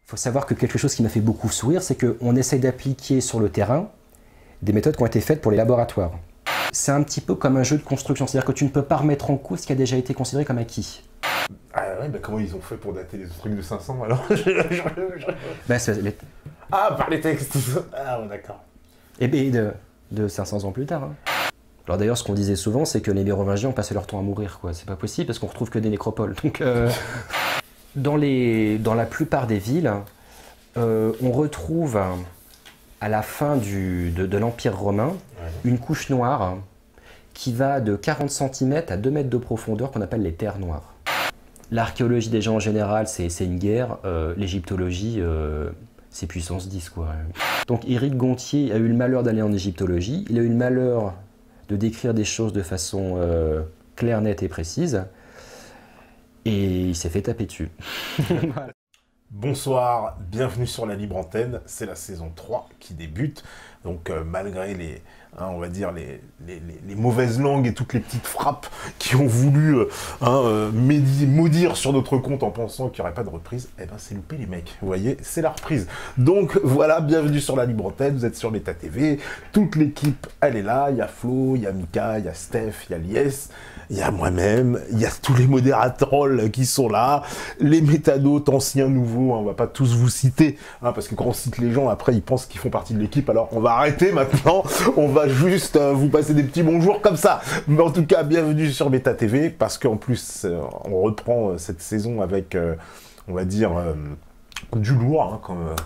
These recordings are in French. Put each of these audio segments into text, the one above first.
faut savoir que quelque chose qui m'a fait beaucoup sourire, c'est qu'on essaye d'appliquer sur le terrain des méthodes qui ont été faites pour les laboratoires. C'est un petit peu comme un jeu de construction, c'est-à-dire que tu ne peux pas remettre en cause ce qui a déjà été considéré comme acquis. Ah ouais, bah comment ils ont fait pour dater les trucs de 500 alors? Ah, par les textes. Ah ouais, d'accord. Et bien de 500 ans plus tard. Hein. Alors d'ailleurs, ce qu'on disait souvent, c'est que les Mérovingiens ont passé leur temps à mourir, quoi. C'est pas possible parce qu'on retrouve que des nécropoles. Donc, dans la plupart des villes, on retrouve à la fin de l'Empire romain une couche noire qui va de 40 cm à 2 mètres de profondeur qu'on appelle les terres noires. L'archéologie des gens en général, c'est une guerre. L'égyptologie, c'est puissance 10, quoi. Donc Éric Gontier a eu le malheur d'aller en égyptologie. Il a eu le malheur de décrire des choses de façon claire, nette et précise. Et il s'est fait taper dessus. Voilà. Bonsoir, bienvenue sur la Libre Antenne. C'est la saison 3 qui débute. Donc malgré les, on va dire les mauvaises langues et toutes les petites frappes qui ont voulu maudire sur notre compte en pensant qu'il n'y aurait pas de reprise, eh ben c'est loupé les mecs, vous voyez, c'est la reprise. Donc voilà, bienvenue sur la Libre Antenne, vous êtes sur Méta TV, toute l'équipe elle est là, il y a Flo, il y a Mika, il y a Steph, il y a Lies, il y a moi-même, il y a tous les modérateurs qui sont là, les métanotes, anciens, nouveaux, on va pas tous vous citer, parce que quand on cite les gens, après ils pensent qu'ils font partie de l'équipe, alors on va arrêter maintenant, on va juste vous passer des petits bonjours comme ça. Mais en tout cas, bienvenue sur Méta TV, parce qu'en plus, on reprend cette saison avec, on va dire, du lourd, hein,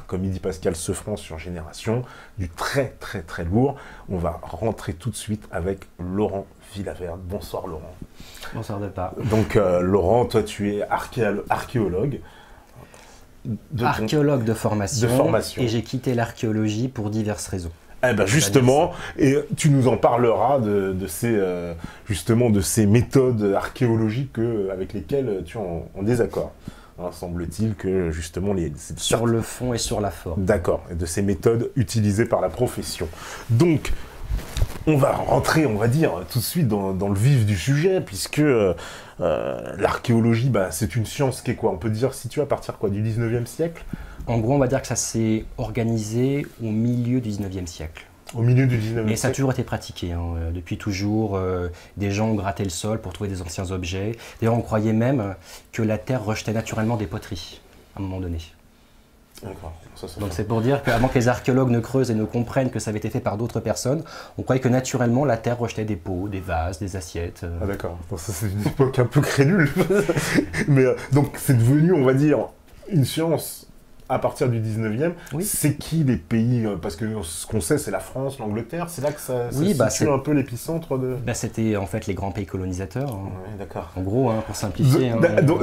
comme il dit Pascal Seffran sur Génération, du très très très lourd. On va rentrer tout de suite avec Laurent Villaverde. Bonsoir Laurent. Bonsoir de part. Donc Laurent, toi tu es archéologue. Archéologue de formation. Et j'ai quitté l'archéologie pour diverses raisons. Eh ben justement, et tu nous en parleras de ces méthodes archéologiques avec lesquelles tu es en désaccord. Hein, semble-t-il que justement sur le fond et sur la forme. D'accord, et de ces méthodes utilisées par la profession. Donc, on va rentrer, on va dire, tout de suite dans le vif du sujet, puisque l'archéologie, c'est une science qui est quoi? On peut dire située à partir quoi, du 19e siècle? En gros, on va dire que ça s'est organisé au milieu du 19e siècle. Au milieu du 19e siècle. Et ça a toujours été pratiqué, hein. Depuis toujours. Des gens ont gratté le sol pour trouver des anciens objets. D'ailleurs, on croyait même que la Terre rejetait naturellement des poteries, à un moment donné. D'accord. Donc c'est pour dire qu'avant que les archéologues ne creusent et ne comprennent que ça avait été fait par d'autres personnes, on croyait que naturellement la Terre rejetait des pots, des vases, des assiettes. Ah d'accord. Ça c'est une époque un peu crédule. Mais donc c'est devenu, on va dire, une science à partir du 19e. Oui. C'est qui les pays? Parce que ce qu'on sait, c'est la France, l'Angleterre. C'est là que ça situe un peu l'épicentre de... C'était en fait les grands pays colonisateurs. Hein. Oui, d'accord. En gros, pour simplifier.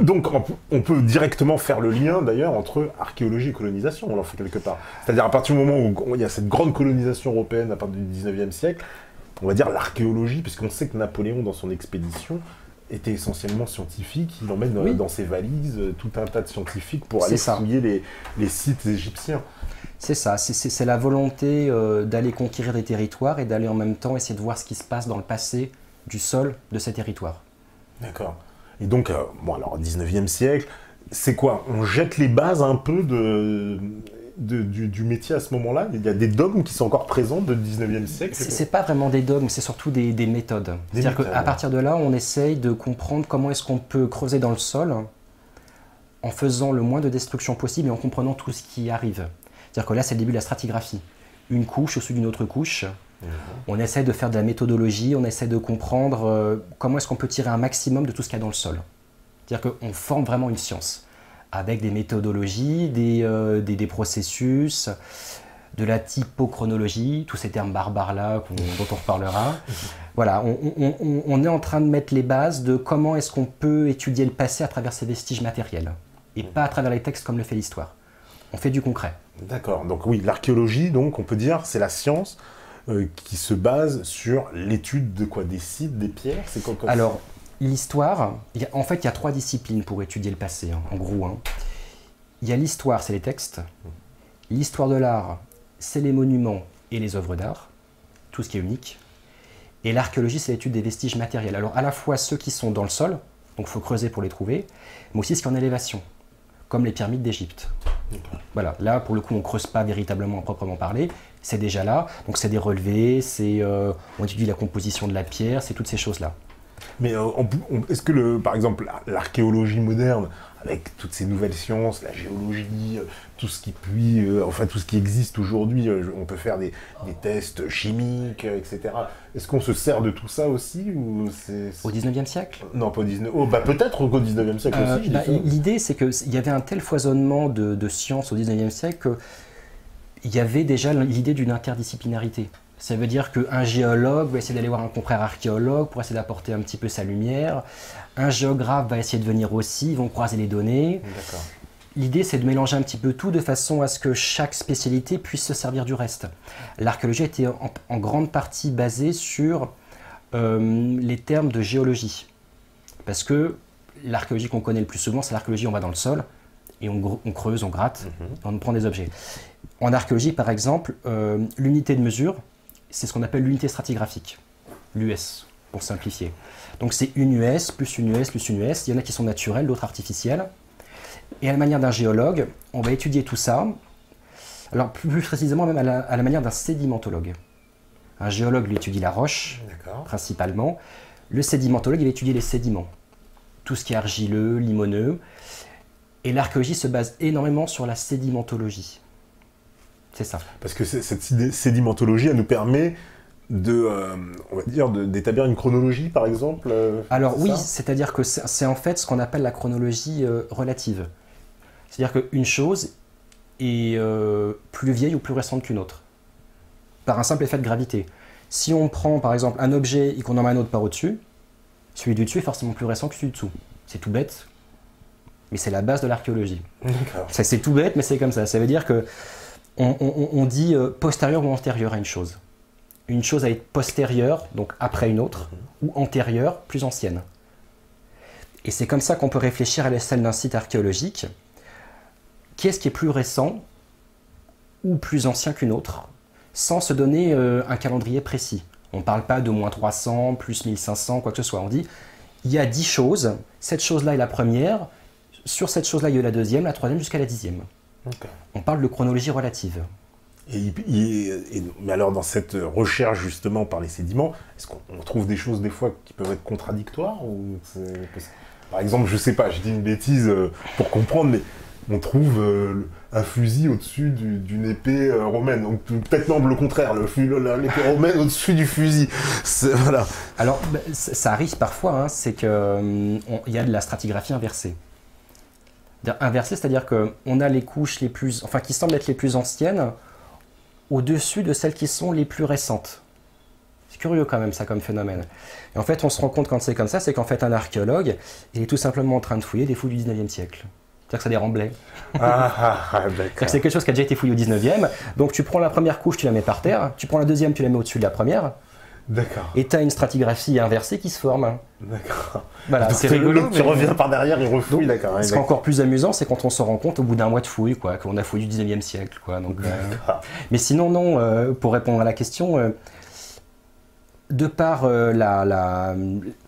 Donc on peut directement faire le lien d'ailleurs entre archéologie et colonisation. On en fait quelque part. C'est-à-dire à partir du moment où il y a cette grande colonisation européenne à partir du 19e siècle, on va dire l'archéologie, puisqu'on sait que Napoléon, dans son expédition, était essentiellement scientifique, il emmène dans ses valises tout un tas de scientifiques pour aller fouiller les sites égyptiens. C'est ça, c'est la volonté d'aller conquérir des territoires et d'aller en même temps essayer de voir ce qui se passe dans le passé du sol de ces territoires. D'accord. Et donc, alors 19e siècle, c'est quoi? On jette les bases un peu du métier à ce moment-là? Il y a des dogmes qui sont encore présents du 19e siècle? C'est pas vraiment des dogmes, c'est surtout des méthodes. C'est-à-dire qu'à partir de là, on essaye de comprendre comment est-ce qu'on peut creuser dans le sol en faisant le moins de destruction possible et en comprenant tout ce qui arrive. C'est-à-dire que là, c'est le début de la stratigraphie. Une couche au-dessus d'une autre couche. On essaie de faire de la méthodologie, on essaie de comprendre comment est-ce qu'on peut tirer un maximum de tout ce qu'il y a dans le sol. C'est-à-dire qu'on forme vraiment une science, avec des méthodologies, des processus, de la typochronologie, tous ces termes barbares-là dont on reparlera. Voilà, on est en train de mettre les bases de comment est-ce qu'on peut étudier le passé à travers ces vestiges matériels, et pas à travers les textes comme le fait l'histoire. On fait du concret. D'accord, donc oui, l'archéologie, donc on peut dire, c'est la science qui se base sur l'étude de quoi? Des sites, des pierres? C'est quoi? Alors, l'histoire, en fait, il y a 3 disciplines pour étudier le passé, en gros. Hein. Il y a l'histoire, c'est les textes. L'histoire de l'art, c'est les monuments et les œuvres d'art, tout ce qui est unique. Et l'archéologie, c'est l'étude des vestiges matériels. Alors, à la fois ceux qui sont dans le sol, donc il faut creuser pour les trouver, mais aussi ce qui est en élévation, comme les pyramides d'Égypte. Voilà, là pour le coup on ne creuse pas véritablement à proprement parler, c'est déjà là, donc c'est des relevés, on étudie la composition de la pierre, c'est toutes ces choses-là. Mais est-ce que, par exemple, l'archéologie moderne, avec toutes ces nouvelles sciences, la géologie, tout ce qui existe aujourd'hui, on peut faire des tests chimiques, etc. Est-ce qu'on se sert de tout ça aussi ou Au 19e siècle? Non, pas au 19e. Oh, bah peut-être qu'au 19e siècle aussi. L'idée, c'est qu'il y avait un tel foisonnement de sciences au 19e siècle qu'il y avait déjà l'idée d'une interdisciplinarité. Ça veut dire qu'un géologue va essayer d'aller voir un confrère archéologue pour essayer d'apporter un petit peu sa lumière. Un géographe va essayer de venir aussi, ils vont croiser les données. L'idée, c'est de mélanger un petit peu tout de façon à ce que chaque spécialité puisse se servir du reste. L'archéologie était en grande partie basée sur les termes de géologie. Parce que l'archéologie qu'on connaît le plus souvent, c'est l'archéologie, on va dans le sol, et on creuse, on gratte, on prend des objets. En archéologie, par exemple, l'unité de mesure, c'est ce qu'on appelle l'unité stratigraphique, l'US, pour simplifier. Donc c'est une US, plus une US, plus une US. Il y en a qui sont naturelles, d'autres artificielles. Et à la manière d'un géologue, on va étudier tout ça, alors plus précisément même à la manière d'un sédimentologue. Un géologue, lui, étudie la roche, principalement. Le sédimentologue, il va étudier les sédiments. Tout ce qui est argileux, limoneux. Et l'archéologie se base énormément sur la sédimentologie. C'est ça. Parce que cette sédimentologie, elle nous permet on va dire, d'établir une chronologie, par exemple. Alors oui, c'est-à-dire que c'est en fait ce qu'on appelle la chronologie relative. C'est-à-dire qu'une chose est plus vieille ou plus récente qu'une autre, par un simple effet de gravité. Si on prend par exemple un objet et qu'on en met un autre par au-dessus, celui du dessus est forcément plus récent que celui du dessous. C'est tout bête, mais c'est la base de l'archéologie. C'est tout bête, mais c'est comme ça. Ça veut dire que on dit postérieur ou antérieur à une chose. Une chose à être postérieure, donc après une autre, ou antérieure, plus ancienne. Et c'est comme ça qu'on peut réfléchir à l'échelle d'un site archéologique. Qu'est-ce qui est plus récent ou plus ancien qu'une autre, sans se donner un calendrier précis. On ne parle pas de moins 300, plus 1500, quoi que ce soit. On dit, il y a 10 choses, cette chose-là est la première, sur cette chose-là il y a la deuxième, la troisième jusqu'à la 10e. On parle de chronologie relative. Mais alors, dans cette recherche, justement, par les sédiments, est-ce qu'on trouve des choses, des fois, qui peuvent être contradictoires Par exemple, je sais pas, je dis une bêtise pour comprendre, mais on trouve un fusil au-dessus d'une épée romaine. Donc, peut-être non, le contraire, l'épée romaine au-dessus du fusil. Voilà. Alors, ça arrive parfois, hein, c'est qu'il y a de la stratigraphie inversée. Inversée, c'est-à-dire qu'on a les couches qui semblent être les plus anciennes, au-dessus de celles qui sont les plus récentes. C'est curieux quand même ça comme phénomène. Et en fait on se rend compte quand c'est comme ça, c'est qu'en fait un archéologue, il est tout simplement en train de fouiller des fouilles du 19e siècle. C'est-à-dire que ça des remblais. C'est quelque chose qui a déjà été fouillé au 19e, donc tu prends la première couche, tu la mets par terre, tu prends la deuxième, tu la mets au-dessus de la première, et tu as une stratigraphie inversée qui se forme. Voilà, c'est rigolo. Tu reviens par derrière et refouille, d'accord. Ce qui est encore plus amusant, c'est quand on se rend compte au bout d'un mois de fouille, qu'on a fouillé du 19e siècle. Donc, mais sinon, non, pour répondre à la question, de par la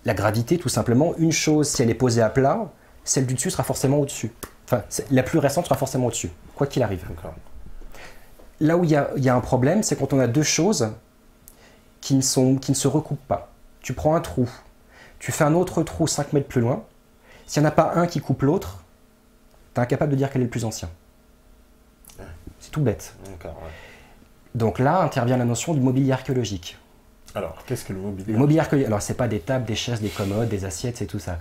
gravité, tout simplement, une chose, si elle est posée à plat, celle du dessus sera forcément au-dessus. Enfin, la plus récente sera forcément au-dessus, quoi qu'il arrive. Là où il y a un problème, c'est quand on a deux choses qui ne se recoupent pas. Tu prends un trou, tu fais un autre trou 5 mètres plus loin, s'il n'y en a pas un qui coupe l'autre, tu es incapable de dire quel est le plus ancien. C'est tout bête. Donc là intervient la notion du mobilier archéologique. Alors, qu'est-ce que le mobilier? Le mobilier archéologique, alors c'est pas des tables, des chaises, des commodes, des assiettes, c'est tout ça.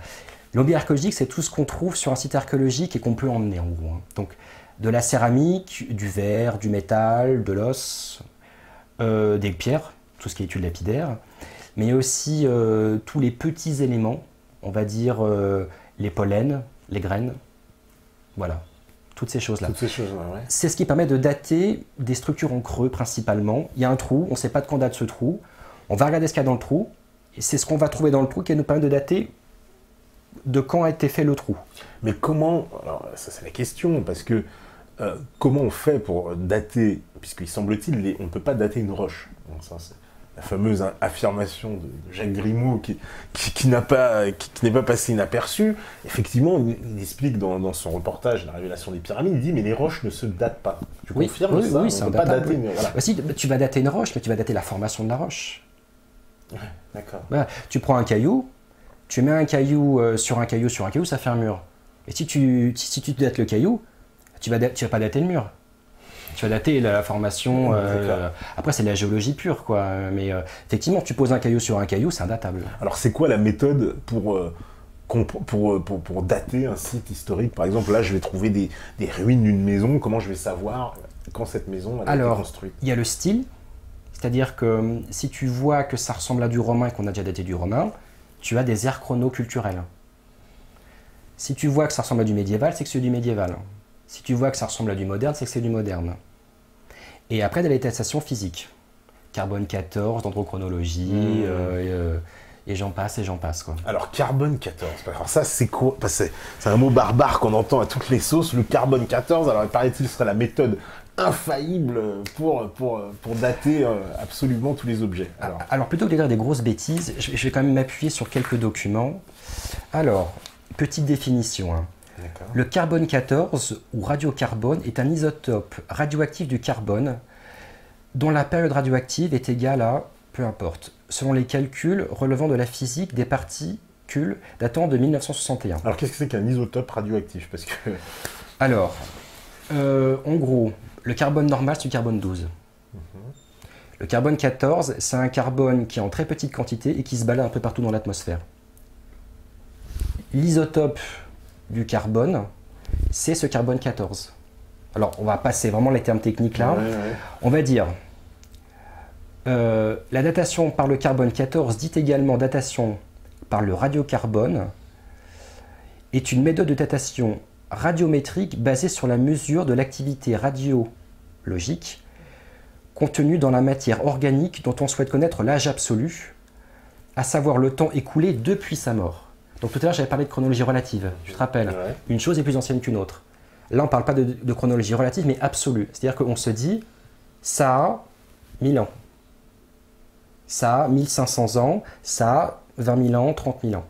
Le mobilier archéologique, c'est tout ce qu'on trouve sur un site archéologique et qu'on peut emmener en gros. Donc de la céramique, du verre, du métal, de l'os, des pierres, tout ce qui est étude lapidaire, mais aussi tous les petits éléments, on va dire les pollens, les graines, voilà, toutes ces choses-là. C'est ce qui permet de dater des structures en creux principalement. Il y a un trou, on ne sait pas de quand date ce trou, on va regarder ce qu'il y a dans le trou, et c'est ce qu'on va trouver dans le trou qui nous permet de dater de quand a été fait le trou. Mais comment, alors ça c'est la question, parce que comment on fait pour dater, puisqu'il semble-t-il, on ne peut pas dater une roche. Donc ça, la fameuse affirmation de Jacques Grimaud qui n'est pas passée inaperçue. Effectivement, il explique dans son reportage La révélation des pyramides, il dit mais les roches ne se datent pas. Tu confirmes ça? Oui, on ne peut pas dater. Mais voilà. Si, tu vas dater une roche, mais tu vas dater la formation de la roche. Ouais, d'accord. Voilà. Tu prends un caillou, tu mets un caillou sur un caillou, ça fait un mur. Et si tu dates le caillou, tu vas pas dater le mur. Tu vas dater la formation. Après, c'est de la géologie pure, quoi. Mais effectivement, tu poses un caillou sur un caillou, c'est indatable. Alors, c'est quoi la méthode pour dater un site historique? Par exemple, là, je vais trouver des ruines d'une maison. Comment je vais savoir quand cette maison a été construite? Il y a le style. C'est-à-dire que si tu vois que ça ressemble à du romain et qu'on a déjà daté du romain, tu as des aires chronoculturelles. Si tu vois que ça ressemble à du médiéval, c'est que c'est du médiéval. Si tu vois que ça ressemble à du moderne, c'est que c'est du moderne. Et après, il y a les datation physique. Carbone 14, dendrochronologie, et j'en passe, quoi. Alors, carbone 14, alors ça, c'est quoi? C'est un mot barbare qu'on entend à toutes les sauces, le carbone 14. Alors, il paraît-il, ce serait la méthode infaillible pour dater absolument tous les objets. Alors, plutôt que de dire des grosses bêtises, je vais quand même m'appuyer sur quelques documents. Alors, petite définition. Hein. Le carbone 14, ou radiocarbone, est un isotope radioactif du carbone dont la période radioactive est égale à, peu importe, selon les calculs relevant de la physique des particules datant de 1961. Alors, qu'est-ce que c'est qu'un isotope radioactif? Parce que... Alors, en gros, le carbone normal, c'est du carbone 12. Le carbone 14, c'est un carbone qui est en très petite quantité et qui se balade un peu partout dans l'atmosphère. L'isotope du carbone, c'est ce carbone 14. Alors, on va passer vraiment les termes techniques là. On va dire, la datation par le carbone 14, dite également datation par le radiocarbone, est une méthode de datation radiométrique basée sur la mesure de l'activité radiologique contenue dans la matière organique dont on souhaite connaître l'âge absolu, à savoir le temps écoulé depuis sa mort. Donc tout à l'heure, j'avais parlé de chronologie relative, tu te rappelles, une chose est plus ancienne qu'une autre. Là, on ne parle pas de chronologie relative, mais absolue. C'est-à-dire qu'on se dit, ça a 1000 ans, ça a 1500 ans, ça a 20 000 ans, 30 000 ans.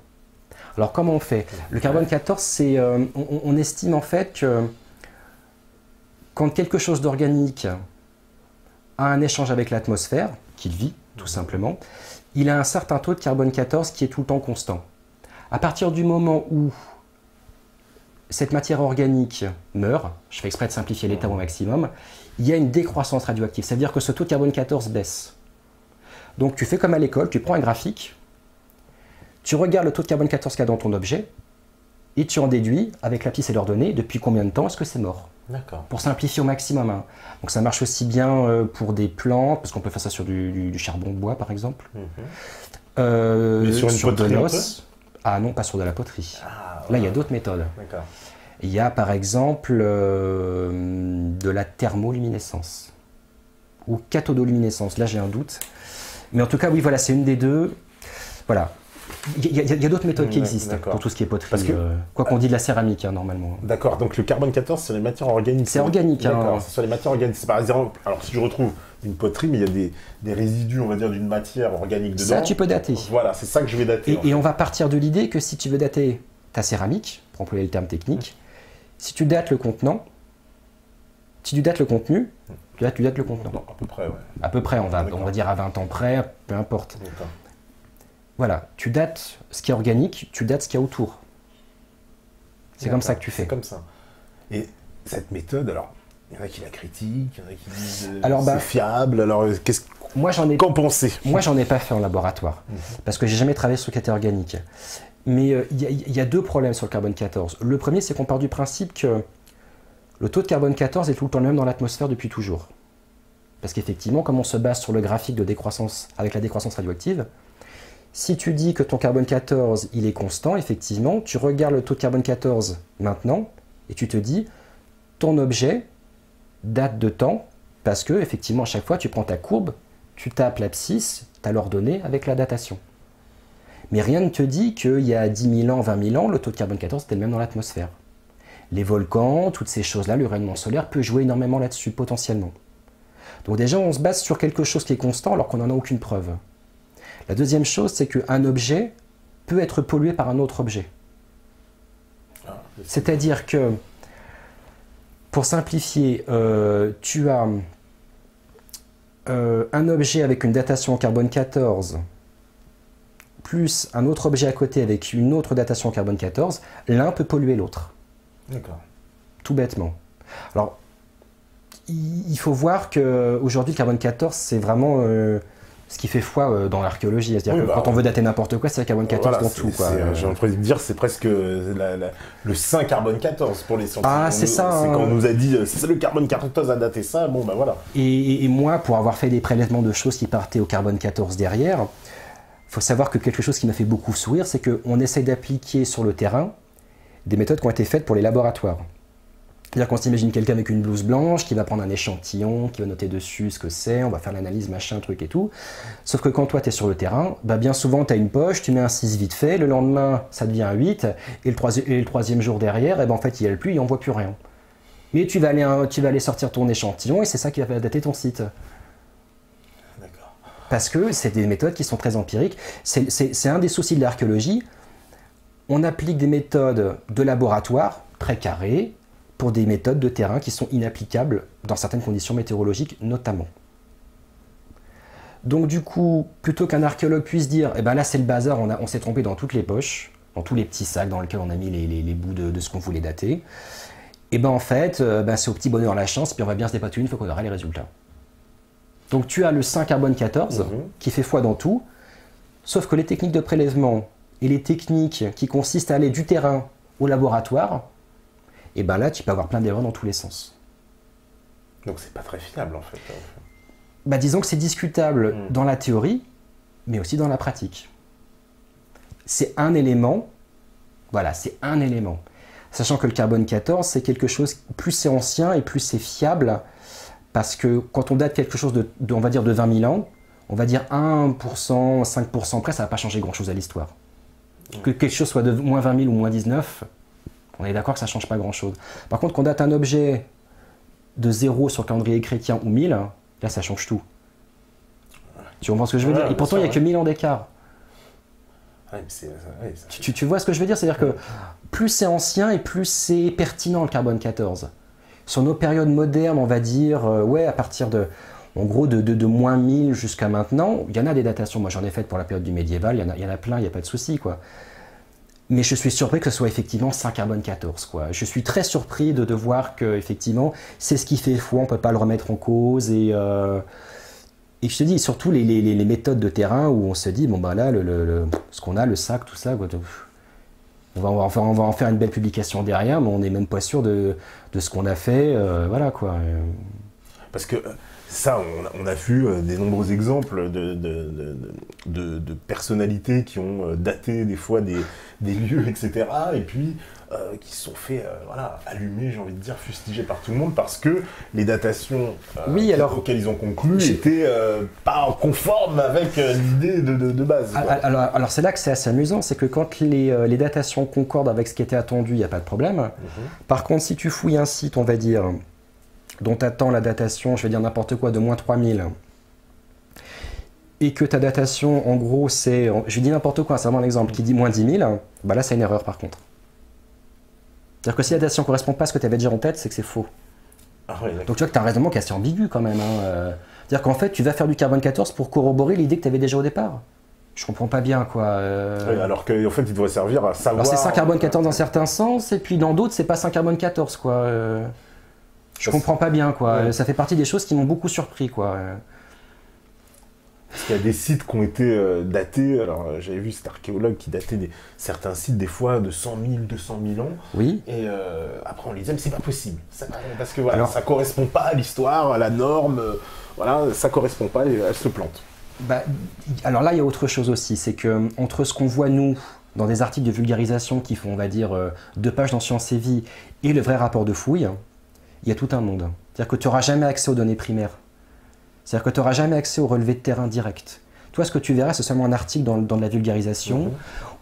Alors comment on fait? Le carbone 14, c'est, on estime en fait que quand quelque chose d'organique a un échange avec l'atmosphère, qu'il vit tout simplement, il a un certain taux de carbone 14 qui est tout le temps constant. À partir du moment où cette matière organique meurt, je fais exprès de simplifier l'état au maximum, il y a une décroissance radioactive, c'est-à-dire que ce taux de carbone 14 baisse. Donc tu fais comme à l'école, tu prends un graphique, tu regardes le taux de carbone 14 qu'il y a dans ton objet, et tu en déduis, avec la pièce et leurs données, depuis combien de temps est-ce que c'est mort. D'accord. Pour simplifier au maximum. Hein. Donc ça marche aussi bien pour des plantes, parce qu'on peut faire ça sur du charbon de bois par exemple. Mais sur de l'os. Ah non, pas sur de la poterie. Ah, ouais. Là, il y a d'autres méthodes. D'accord. Il y a par exemple de la thermoluminescence ou cathodoluminescence. Là, j'ai un doute. Mais en tout cas, oui, voilà, c'est une des deux. Voilà. Il y a d'autres méthodes qui existent pour tout ce qui est poterie. Parce que, quoi qu'on dit de la céramique, hein, normalement. D'accord, donc le carbone 14, c'est les matières organiques. C'est organique. D'accord, hein. c'est sur les matières organiques. C'est par exemple, alors si je retrouve une poterie, mais il y a des résidus, on va dire, d'une matière organique dedans. Ça, tu peux dater. Voilà, c'est ça que je vais dater. Et on va partir de l'idée que si tu veux dater ta céramique, pour employer le terme technique, si tu dates le contenant, si tu dates le contenu, tu dates le contenant. Non, à peu près, ouais. À peu près, on va dire à 20 ans près, peu importe. D'accord. Voilà, tu dates ce qui est organique, tu dates ce qu'il y a autour. C'est comme ça que tu fais. C'est comme ça. Et cette méthode, alors, il y en a qui la critiquent, il y en a qui disent c'est fiable. Alors, qu'en pensez? Moi, j'en ai pas fait en laboratoire, parce que j'ai jamais travaillé sur le côté organique. Mais il y a deux problèmes sur le carbone 14. Le premier, c'est qu'on part du principe que le taux de carbone 14 est tout le temps le même dans l'atmosphère depuis toujours. Parce qu'effectivement, comme on se base sur le graphique de décroissance avec la décroissance radioactive, si tu dis que ton carbone 14, il est constant, effectivement, tu regardes le taux de carbone 14 maintenant, et tu te dis, ton objet date de temps, parce que, effectivement, à chaque fois, tu prends ta courbe, tu tapes l'abscisse, tu as l'ordonnée avec la datation. Mais rien ne te dit qu'il y a 10 000 ans, 20 000 ans, le taux de carbone 14 était le même dans l'atmosphère. Les volcans, toutes ces choses-là, le rayonnement solaire peut jouer énormément là-dessus, potentiellement. Donc déjà, on se base sur quelque chose qui est constant alors qu'on n'en a aucune preuve. La deuxième chose, c'est qu'un objet peut être pollué par un autre objet. C'est-à-dire que, pour simplifier, tu as un objet avec une datation en carbone 14 plus un autre objet à côté avec une autre datation en carbone 14, l'un peut polluer l'autre. D'accord. Tout bêtement. Alors, il faut voir qu'aujourd'hui, le carbone 14, c'est vraiment ce qui fait foi dans l'archéologie. C'est-à-dire que quand on veut dater n'importe quoi, c'est le carbone 14 dans tout. J'ai envie de dire, c'est presque le saint carbone 14 pour les scientifiques. Ah, c'est ça. C'est quand on nous a dit, c'est le carbone 14 à dater ça, bon ben voilà. Et moi, pour avoir fait des prélèvements de choses qui partaient au carbone 14 derrière, il faut savoir que quelque chose qui m'a fait beaucoup sourire, c'est qu'on essaye d'appliquer sur le terrain des méthodes qui ont été faites pour les laboratoires. C'est-à-dire qu'on s'imagine quelqu'un avec une blouse blanche qui va prendre un échantillon, qui va noter dessus ce que c'est, on va faire l'analyse, machin, truc et tout. Sauf que quand toi, tu es sur le terrain, bah bien souvent, tu as une poche, tu mets un 6 vite fait, le lendemain, ça devient un 8, et le troisième jour derrière, et ben en fait, il n'y a plus, il n'en voit plus rien. Mais tu vas aller sortir ton échantillon, et c'est ça qui va dater ton site. Parce que c'est des méthodes qui sont très empiriques. C'est un des soucis de l'archéologie. On applique des méthodes de laboratoire très carrées pour des méthodes de terrain qui sont inapplicables dans certaines conditions météorologiques notamment. Donc du coup, plutôt qu'un archéologue puisse dire eh ben là c'est le bazar, on s'est trompé dans toutes les poches, dans tous les petits sacs dans lesquels on a mis les bouts de ce qu'on voulait dater, et ben en fait, c'est au petit bonheur la chance, puis on va bien se dépatouiller une fois qu'on aura les résultats. Donc tu as le saint carbone 14 qui fait foi dans tout, sauf que les techniques de prélèvement et les techniques qui consistent à aller du terrain au laboratoire, et ben là tu peux avoir plein d'erreurs dans tous les sens. Donc c'est pas très fiable en fait. Bah, disons que c'est discutable dans la théorie, mais aussi dans la pratique. C'est un élément, voilà, c'est un élément. Sachant que le carbone 14, c'est quelque chose, plus c'est ancien et plus c'est fiable, parce que quand on date quelque chose on va dire de 20 000 ans, on va dire 1%, 5% près, ça ne va pas changer grand-chose à l'histoire. Que quelque chose soit de moins 20 000 ou moins 19, on est d'accord que ça ne change pas grand-chose. Par contre, qu'on date un objet de 0 sur le calendrier chrétien ou 1000, là ça change tout. Tu comprends ce que je veux dire? Et pourtant, il n'y a que 1000 ans d'écart. Tu vois ce que je veux dire? C'est-à-dire que plus c'est ancien et plus c'est pertinent le carbone 14. Sur nos périodes modernes, on va dire, à partir de, en gros, de moins 1000 jusqu'à maintenant, il y en a des datations. Moi, j'en ai faites pour la période du médiéval, il y en a plein, il n'y a pas de souci, quoi. Mais je suis surpris que ce soit effectivement saint carbone 14, quoi. Je suis très surpris de voir que, effectivement, c'est ce qui fait foi, on ne peut pas le remettre en cause. Et je te dis, surtout les méthodes de terrain où on se dit, bon, ben là, ce qu'on a, le sac, tout ça, quoi, on va en faire une belle publication derrière, mais on n'est même pas sûr de ce qu'on a fait, voilà quoi. Parce que ça, on a vu des nombreux exemples de personnalités qui ont daté des fois des lieux, etc. Et puis qui se sont fait allumer, j'ai envie de dire, fustigés par tout le monde parce que les datations auxquelles ils ont conclu n'étaient pas conformes avec l'idée de base. Alors c'est là que c'est assez amusant, c'est que quand les datations concordent avec ce qui était attendu, il n'y a pas de problème. Par contre, si tu fouilles un site, on va dire, dont tu attends la datation, je vais dire n'importe quoi, de moins 3000, et que ta datation, en gros, c'est, je dis n'importe quoi, c'est vraiment un exemple, qui dit moins 10 000, bah là c'est une erreur par contre. C'est-à-dire que si la datation ne correspond pas à ce que tu avais déjà en tête, c'est que c'est faux. Donc tu vois que tu as un raisonnement qui est assez ambigu quand même. C'est-à-dire qu'en fait, tu vas faire du carbone 14 pour corroborer l'idée que tu avais déjà au départ. Je comprends pas bien, quoi. Oui, alors qu'en fait, il devrait servir à savoir... Alors c'est saint carbone 14 dans certains sens, et puis dans d'autres, c'est pas saint carbone 14, quoi. Je comprends pas bien, quoi. Ouais. Ça fait partie des choses qui m'ont beaucoup surpris, quoi. Parce qu'il y a des sites qui ont été datés. Alors, j'avais vu cet archéologue qui datait certains sites, des fois, de 100 000, 200 000 ans. Oui. Et après, on les disait, mais c'est pas possible. Parce que voilà, ça correspond pas à l'histoire, à la norme. Voilà, ça correspond pas et elle se plante. Bah, alors là, il y a autre chose aussi. C'est que entre ce qu'on voit, nous, dans des articles de vulgarisation qui font, on va dire, 2 pages dans Science et Vie et le vrai rapport de fouille, il y a tout un monde. C'est-à-dire que tu n'auras jamais accès aux données primaires. C'est-à-dire que tu n'auras jamais accès aux relevés de terrain direct. Toi, ce que tu verras, c'est seulement un article dans de la vulgarisation,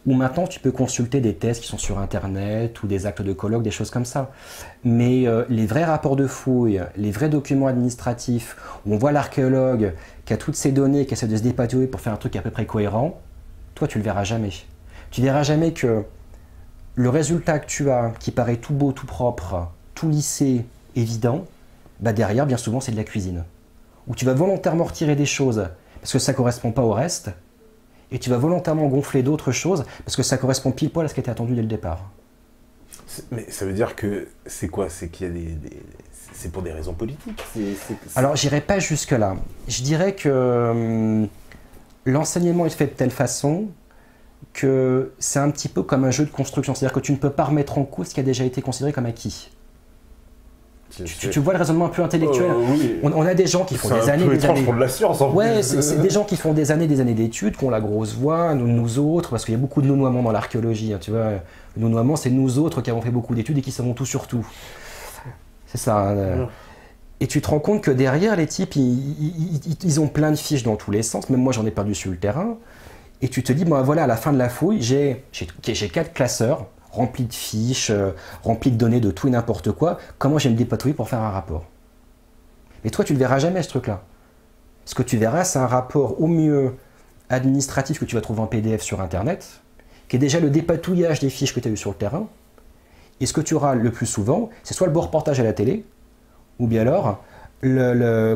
où maintenant tu peux consulter des thèses qui sont sur Internet, ou des actes de colloque, des choses comme ça. Mais les vrais rapports de fouilles, les vrais documents administratifs, où on voit l'archéologue qui a toutes ces données, qui essaie de se dépatouiller pour faire un truc à peu près cohérent, toi, tu le verras jamais. Tu verras jamais que le résultat que tu as, qui paraît tout beau, tout propre, tout lissé, évident, bah derrière, bien souvent, c'est de la cuisine. Où tu vas volontairement retirer des choses parce que ça ne correspond pas au reste, et tu vas volontairement gonfler d'autres choses parce que ça correspond pile poil à ce qui était attendu dès le départ. Mais ça veut dire que c'est quoi? C'est qu'il y a c'est pour des raisons politiques? Alors, j'irai pas jusque-là. Je dirais que l'enseignement est fait de telle façon que c'est un petit peu comme un jeu de construction. C'est-à-dire que tu ne peux pas remettre en cause ce qui a déjà été considéré comme acquis. Tu vois le raisonnement un peu intellectuel. Oui. On a des gens qui font des années des années. Pour de la science, en ouais, c'est des gens qui font des années d'études, qui ont la grosse voix, nous autres, parce qu'il y a beaucoup de nous-noiements dans l'archéologie. Hein, tu vois, le nous-noiement, c'est nous autres qui avons fait beaucoup d'études et qui savons tout sur tout. C'est ça. Hein, et tu te rends compte que derrière, les types, ils ont plein de fiches dans tous les sens. Même moi, j'en ai perdu sur le terrain. Et tu te dis, bon, voilà, à la fin de la fouille, j'ai 4 classeurs remplis de fiches, remplis de données de tout et n'importe quoi. Comment je vais me dépatouiller pour faire un rapport? Mais toi, tu ne le verras jamais, ce truc-là. Ce que tu verras, c'est un rapport au mieux administratif que tu vas trouver en PDF sur Internet, qui est déjà le dépatouillage des fiches que tu as eues sur le terrain. Et ce que tu auras le plus souvent, c'est soit le beau reportage à la télé, ou bien alors le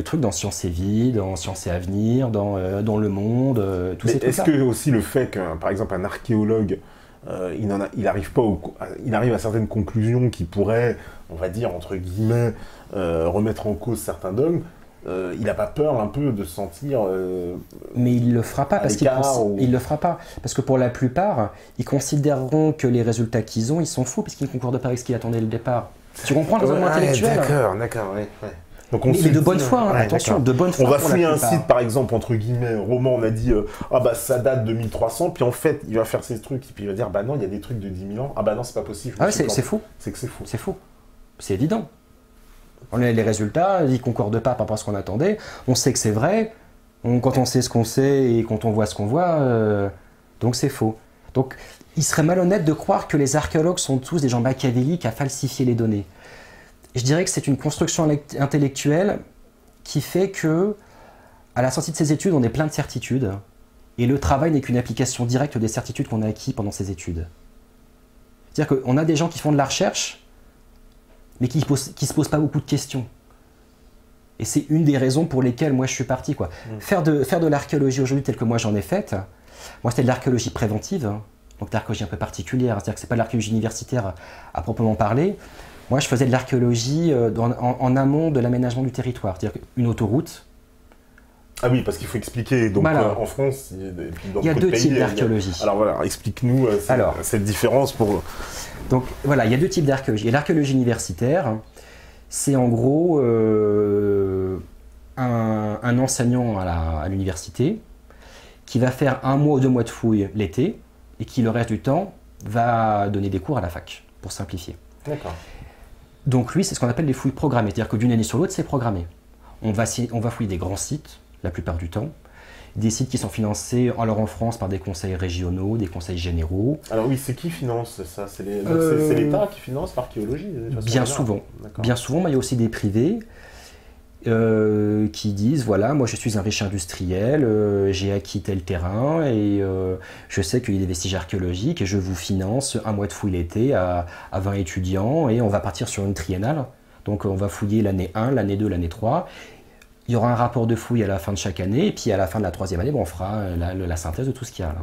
truc dans Sciences et Vie, dans Sciences et Avenir, dans Le Monde, tous ces trucs-là. Est-ce que aussi le fait que, par exemple, un archéologue, il arrive à certaines conclusions qui pourraient, on va dire, entre guillemets, remettre en cause certains dogmes, il n'a pas peur un peu de se sentir mais il le fera pas il le fera pas parce que pour la plupart, ils considéreront que les résultats qu'ils ont, ils s'en foutent parce qu'ils ne concordent pas avec ce qu'ils attendaient dès le départ. Tu comprends le raisonnement intellectuel? D'accord, ouais. Donc mais de bonne foi, hein, attention, de bonne foi. On va fouiller un site, par exemple, entre guillemets, roman, on a dit ça date de 1300, puis en fait, il va faire ces trucs, et puis il va dire bah non, il y a des trucs de 10 000 ans, ah bah non, c'est pas possible. Ah ouais, c'est faux. C'est faux. C'est faux. C'est évident. Les résultats, ils ne concordent pas par rapport à ce qu'on attendait. On sait que c'est vrai, quand on sait ce qu'on sait et quand on voit ce qu'on voit, donc c'est faux. Donc il serait malhonnête de croire que les archéologues sont tous des gens machiavéliques à falsifier les données. Je dirais que c'est une construction intellectuelle qui fait que, à la sortie de ces études, on est plein de certitudes, et le travail n'est qu'une application directe des certitudes qu'on a acquises pendant ces études. C'est-à-dire qu'on a des gens qui font de la recherche, mais qui se posent pas beaucoup de questions. Et c'est une des raisons pour lesquelles moi je suis parti. Faire de l'archéologie aujourd'hui telle que moi j'en ai faite, moi c'était de l'archéologie préventive, hein, donc de l'archéologie un peu particulière, c'est-à-dire que c'est pas de l'archéologie universitaire à proprement parler. Moi je faisais de l'archéologie en amont de l'aménagement du territoire, c'est-à-dire qu'une autoroute. Ah oui, parce qu'il faut expliquer, donc voilà. En France, il y a deux types d'archéologie. Alors voilà, explique-nous cette différence pour... Donc voilà, il y a deux types d'archéologie. Et l'archéologie universitaire, c'est en gros un enseignant à l'université qui va faire 1 mois ou 2 mois de fouilles l'été et qui le reste du temps va donner des cours à la fac, pour simplifier. D'accord. Donc lui, c'est ce qu'on appelle des fouilles programmées, c'est-à-dire que d'une année sur l'autre, c'est programmé. On va fouiller des grands sites, la plupart du temps, des sites qui sont financés alors en France par des conseils régionaux, des conseils généraux. Alors oui, c'est qui finance ça? C'est l'État qui finance l'archéologie? Bien souvent, mais il y a aussi des privés qui disent, voilà, moi je suis un riche industriel, j'ai acquis tel terrain et je sais qu'il y a des vestiges archéologiques et je vous finance 1 mois de fouille l'été à 20 étudiants et on va partir sur une triennale. Donc on va fouiller l'année 1, l'année 2, l'année 3. Il y aura un rapport de fouille à la fin de chaque année, et puis à la fin de la 3e année, on fera la synthèse de tout ce qu'il y a là.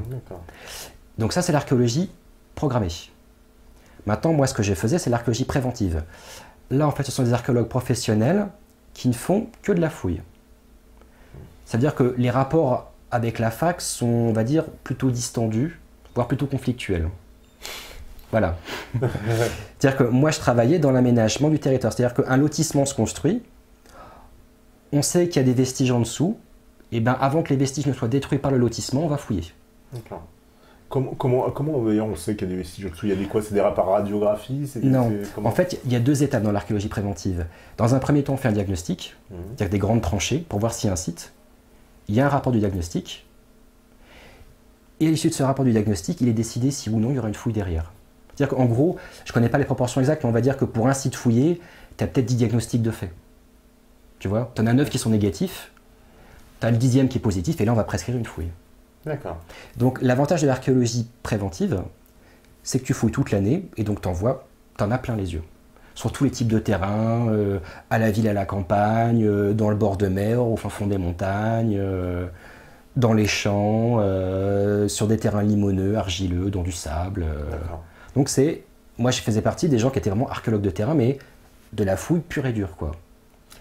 Donc ça, c'est l'archéologie programmée. Maintenant, moi, ce que je faisais, c'est l'archéologie préventive. Là, en fait, ce sont des archéologues professionnels qui ne font que de la fouille. C'est-à-dire que les rapports avec la fac sont, on va dire, plutôt distendus, voire plutôt conflictuels. Voilà. C'est-à-dire que moi, je travaillais dans l'aménagement du territoire. C'est-à-dire qu'un lotissement se construit, on sait qu'il y a des vestiges en dessous, et bien avant que les vestiges ne soient détruits par le lotissement, on va fouiller. D'accord. Comment d'ailleurs on sait qu'il y a des vestiges en dessous? Il y a des quoi? C'est des rapports radiographie? Non, en fait, il y a 2 étapes dans l'archéologie préventive. Dans un premier temps, on fait un diagnostic, c'est-à-dire des grandes tranchées, pour voir s'il y a un site. il y a un rapport du diagnostic, et à l'issue de ce rapport du diagnostic, il est décidé si ou non il y aura une fouille derrière. C'est-à-dire qu'en gros, je ne connais pas les proportions exactes, mais on va dire que pour un site fouillé, tu as peut-être 10 diagnostics de fait. Tu vois, tu en as 9 qui sont négatifs, tu as le 10e qui est positif, et là on va prescrire une fouille. D'accord. Donc l'avantage de l'archéologie préventive, c'est que tu fouilles toute l'année, et donc t'en as plein les yeux. Sur tous les types de terrains, à la ville, à la campagne, dans le bord de mer, au fin fond des montagnes, dans les champs, sur des terrains limoneux, argileux, dans du sable. Donc moi je faisais partie des gens qui étaient vraiment archéologues de terrain, mais de la fouille pure et dure, quoi.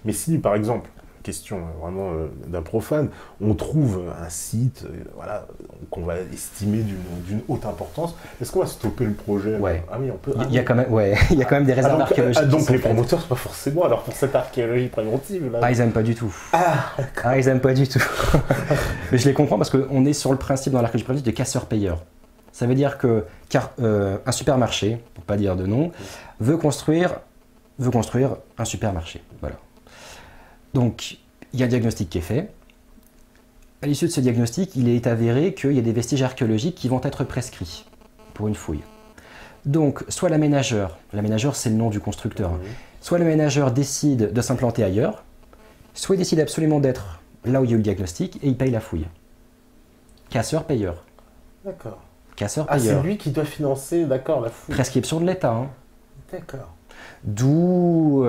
Mais si, par exemple, question vraiment d'un profane, on trouve un site voilà, qu'on va estimer d'une haute importance, est-ce qu'on va stopper le projet? Ouais. Ah oui, on peut. Il y a quand même des réserves archéologiques. Donc les promoteurs, c'est pas forcément alors pour cette archéologie préventive là. Ah, ils aiment pas du tout. Ils aiment pas du tout. Mais je les comprends parce qu'on est sur le principe dans l'archéologie préventive de casseur-payeur. Ça veut dire que un supermarché, pour pas dire de nom, veut construire un supermarché. Voilà. Donc, il y a un diagnostic qui est fait. À l'issue de ce diagnostic, il est avéré qu'il y a des vestiges archéologiques qui vont être prescrits pour une fouille. Donc, soit l'aménageur c'est le nom du constructeur, soit l'aménageur décide de s'implanter ailleurs, soit il décide absolument d'être là où il y a eu le diagnostic et il paye la fouille. Casseur-payeur. D'accord. Casseur-payeur. C'est lui qui doit financer, d'accord, la fouille. Prescription de l'État. Hein. D'accord. D'où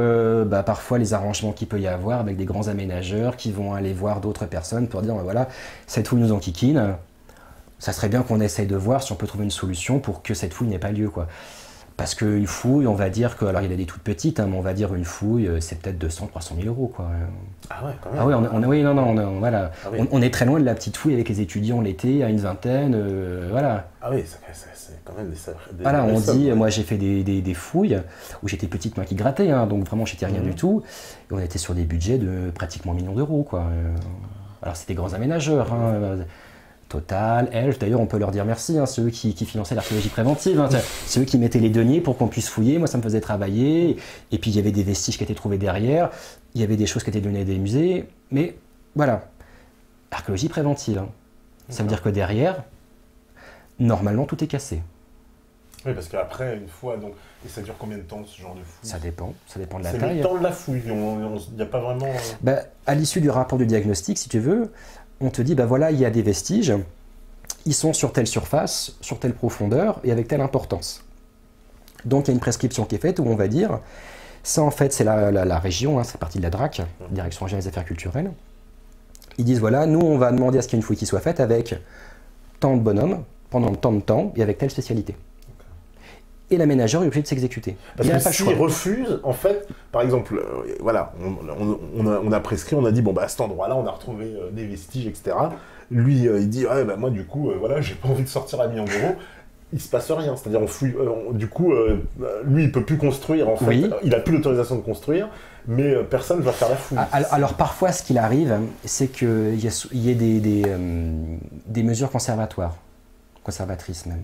parfois les arrangements qu'il peut y avoir avec des grands aménageurs qui vont aller voir d'autres personnes pour dire voilà, cette fouille nous enquiquine, ça serait bien qu'on essaye de voir si on peut trouver une solution pour que cette fouille n'ait pas lieu, quoi. Parce qu'une fouille, on va dire que, alors il y a des toutes petites, hein, mais on va dire une fouille, c'est peut-être 200, 300 000 euros, quoi. Ah ouais, quand même. Ah oui, voilà. Ah oui. On est très loin de la petite fouille avec les étudiants l'été à une vingtaine, voilà. Ah oui, c'est quand même des voilà, on sommes, dit, ouais. moi j'ai fait des fouilles où j'étais petite, moi qui grattais, hein, donc vraiment j'étais rien du tout. Et on était sur des budgets de pratiquement 1 million d'euros, quoi. Alors c'était des grands aménageurs, hein, Total, Elf, d'ailleurs on peut leur dire merci, hein, ceux qui finançaient l'archéologie préventive, hein, ceux qui mettaient les deniers pour qu'on puisse fouiller, moi ça me faisait travailler, et puis il y avait des vestiges qui étaient trouvés derrière, il y avait des choses qui étaient données à des musées, mais voilà, archéologie préventive, hein. Ça veut dire que derrière, normalement tout est cassé. Oui, parce qu'après, une fois, donc, et ça dure combien de temps ce genre de fouille? Ça dépend de la taille. C'est le temps de la fouille, il n'y a pas vraiment... à l'issue du rapport du diagnostic, si tu veux, on te dit, voilà, il y a des vestiges, ils sont sur telle surface, sur telle profondeur et avec telle importance. Donc il y a une prescription qui est faite où on va dire, ça en fait c'est la région, hein, c'est partie de la DRAC, Direction Régionale des Affaires Culturelles. Ils disent, voilà, nous on va demander à ce qu'il y ait une fouille qui soit faite avec tant de bonhommes, pendant tant de temps et avec telle spécialité. Et l'aménageur est obligé de s'exécuter. Parce que s'il refuse, en fait, par exemple, voilà, on a prescrit, on a dit, à cet endroit-là, on a retrouvé des vestiges, etc. Lui, il dit, moi, du coup, voilà, j'ai pas envie de sortir à 1 million d'euros. Il se passe rien, c'est-à-dire, on fouille, du coup, lui, il peut plus construire, en fait. Oui. Il a plus l'autorisation de construire, mais personne ne va faire la fouille. Alors, parfois, ce qu'il arrive, c'est qu'il y ait des mesures conservatrices même.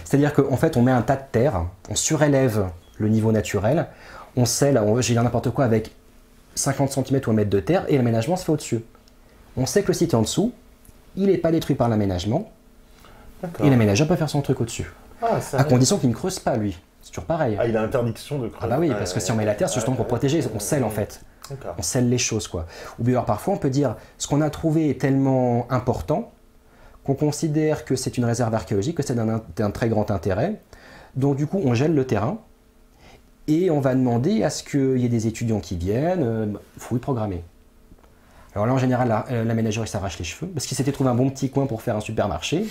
C'est-à-dire qu'en fait, on met un tas de terre, on surélève le niveau naturel, on scelle, j'ai n'importe quoi, avec 50 cm ou 1 mètre de terre, et l'aménagement se fait au-dessus. On sait que le site est en dessous, il n'est pas détruit par l'aménagement, et l'aménageur peut faire son truc au-dessus. À condition qu'il ne creuse pas, lui. C'est toujours pareil. Il a interdiction de creuser. Ah bah oui, parce que si on met la terre, c'est justement pour protéger, on scelle en fait. On scelle les choses, quoi. Ou bien alors parfois, on peut dire, ce qu'on a trouvé est tellement important, qu'on considère que c'est une réserve archéologique, que c'est d'un très grand intérêt. Donc du coup, on gèle le terrain et on va demander à ce qu'il y ait des étudiants qui viennent, fouille programmée. Alors là, en général, l'aménageur, il s'arrache les cheveux, parce qu'il s'était trouvé un bon petit coin pour faire un supermarché, et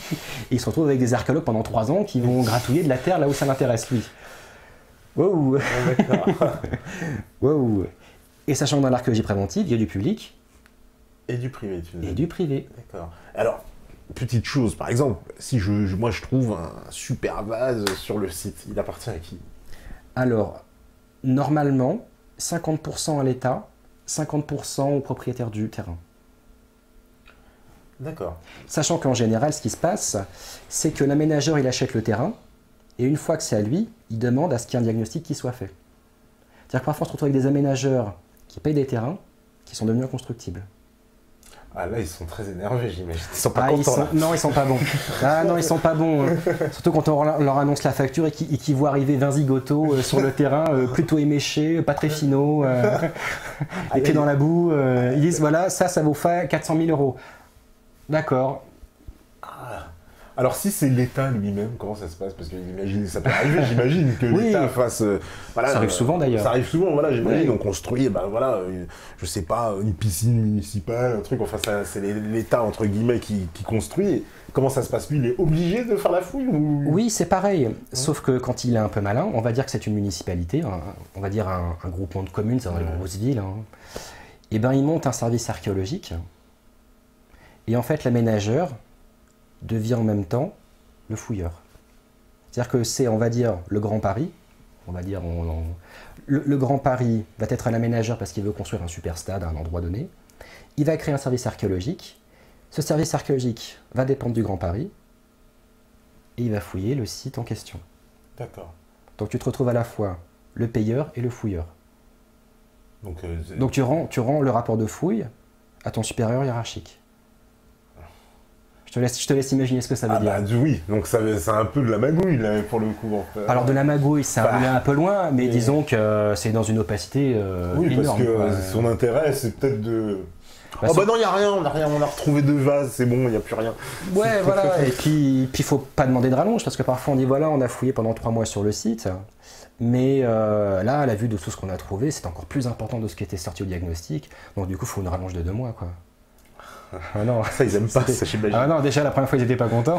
il se retrouve avec des archéologues pendant 3 ans qui vont gratouiller de la terre là où ça l'intéresse, lui. Wow. Wow. Et sachant que dans l'archéologie préventive, il y a du public. Et du privé, tu veux dire. Et du privé. D'accord. Alors, petite chose, par exemple, si moi je trouve un super vase sur le site, il appartient à qui? Alors, normalement, 50% à l'État, 50% au propriétaire du terrain. D'accord. Sachant qu'en général, ce qui se passe, c'est que l'aménageur, il achète le terrain, et une fois que c'est à lui, il demande à ce qu'il y ait un diagnostic qui soit fait. C'est-à-dire que parfois, on se retrouve avec des aménageurs qui payent des terrains qui sont devenus inconstructibles. Ah là, ils sont très énervés, j'imagine. Ils sont pas contents, là. Non, ils sont pas bons. Ah non, ils sont pas bons. Surtout quand on leur annonce la facture et qu'ils voient arriver 20 zigotos sur le terrain, plutôt éméchés, pas très finaux, les pieds dans la boue. Ils disent, voilà, ça vous fait 400 000 €. D'accord. Alors si c'est l'État lui-même, comment ça se passe? Parce que ça peut arriver, j'imagine, que l'État fasse... voilà, ça arrive souvent d'ailleurs. Ça arrive souvent, voilà, j'imagine. On construit, voilà, je sais pas, une piscine municipale, un truc, enfin c'est l'État, entre guillemets, qui construit. Comment ça se passe? Lui, il est obligé de faire la fouille ou... Oui, c'est pareil. Sauf que quand il est un peu malin, on va dire que c'est une municipalité, on va dire un groupement de communes, c'est dans les grosses villes. Et ben il monte un service archéologique. Et en fait, l'aménageur devient en même temps le fouilleur. C'est-à-dire que c'est, on va dire, le Grand Paris. On va dire, le Grand Paris va être un aménageur parce qu'il veut construire un super stade à un endroit donné. Il va créer un service archéologique. Ce service archéologique va dépendre du Grand Paris et il va fouiller le site en question. D'accord. Donc tu te retrouves à la fois le payeur et le fouilleur. Donc tu rends le rapport de fouille à ton supérieur hiérarchique. Je te laisse imaginer ce que ça veut dire. Bah, oui, donc c'est un peu de la magouille là, pour le coup. En fait. Alors de la magouille, ça va un peu loin, mais disons que c'est dans une opacité oui, énorme. Oui, parce que son intérêt, c'est peut-être de... non, il n'y a rien, on a retrouvé 2 vases, c'est bon, il n'y a plus rien. Ouais, voilà, et puis il ne faut pas demander de rallonge, parce que parfois on dit, voilà, on a fouillé pendant 3 mois sur le site, mais là, à la vue de tout ce qu'on a trouvé, c'est encore plus important de ce qui était sorti au diagnostic, donc du coup, il faut une rallonge de 2 mois, quoi. Ah non, ça ils aiment pas, ça j'imagine. Ah non, déjà la première fois ils étaient pas contents,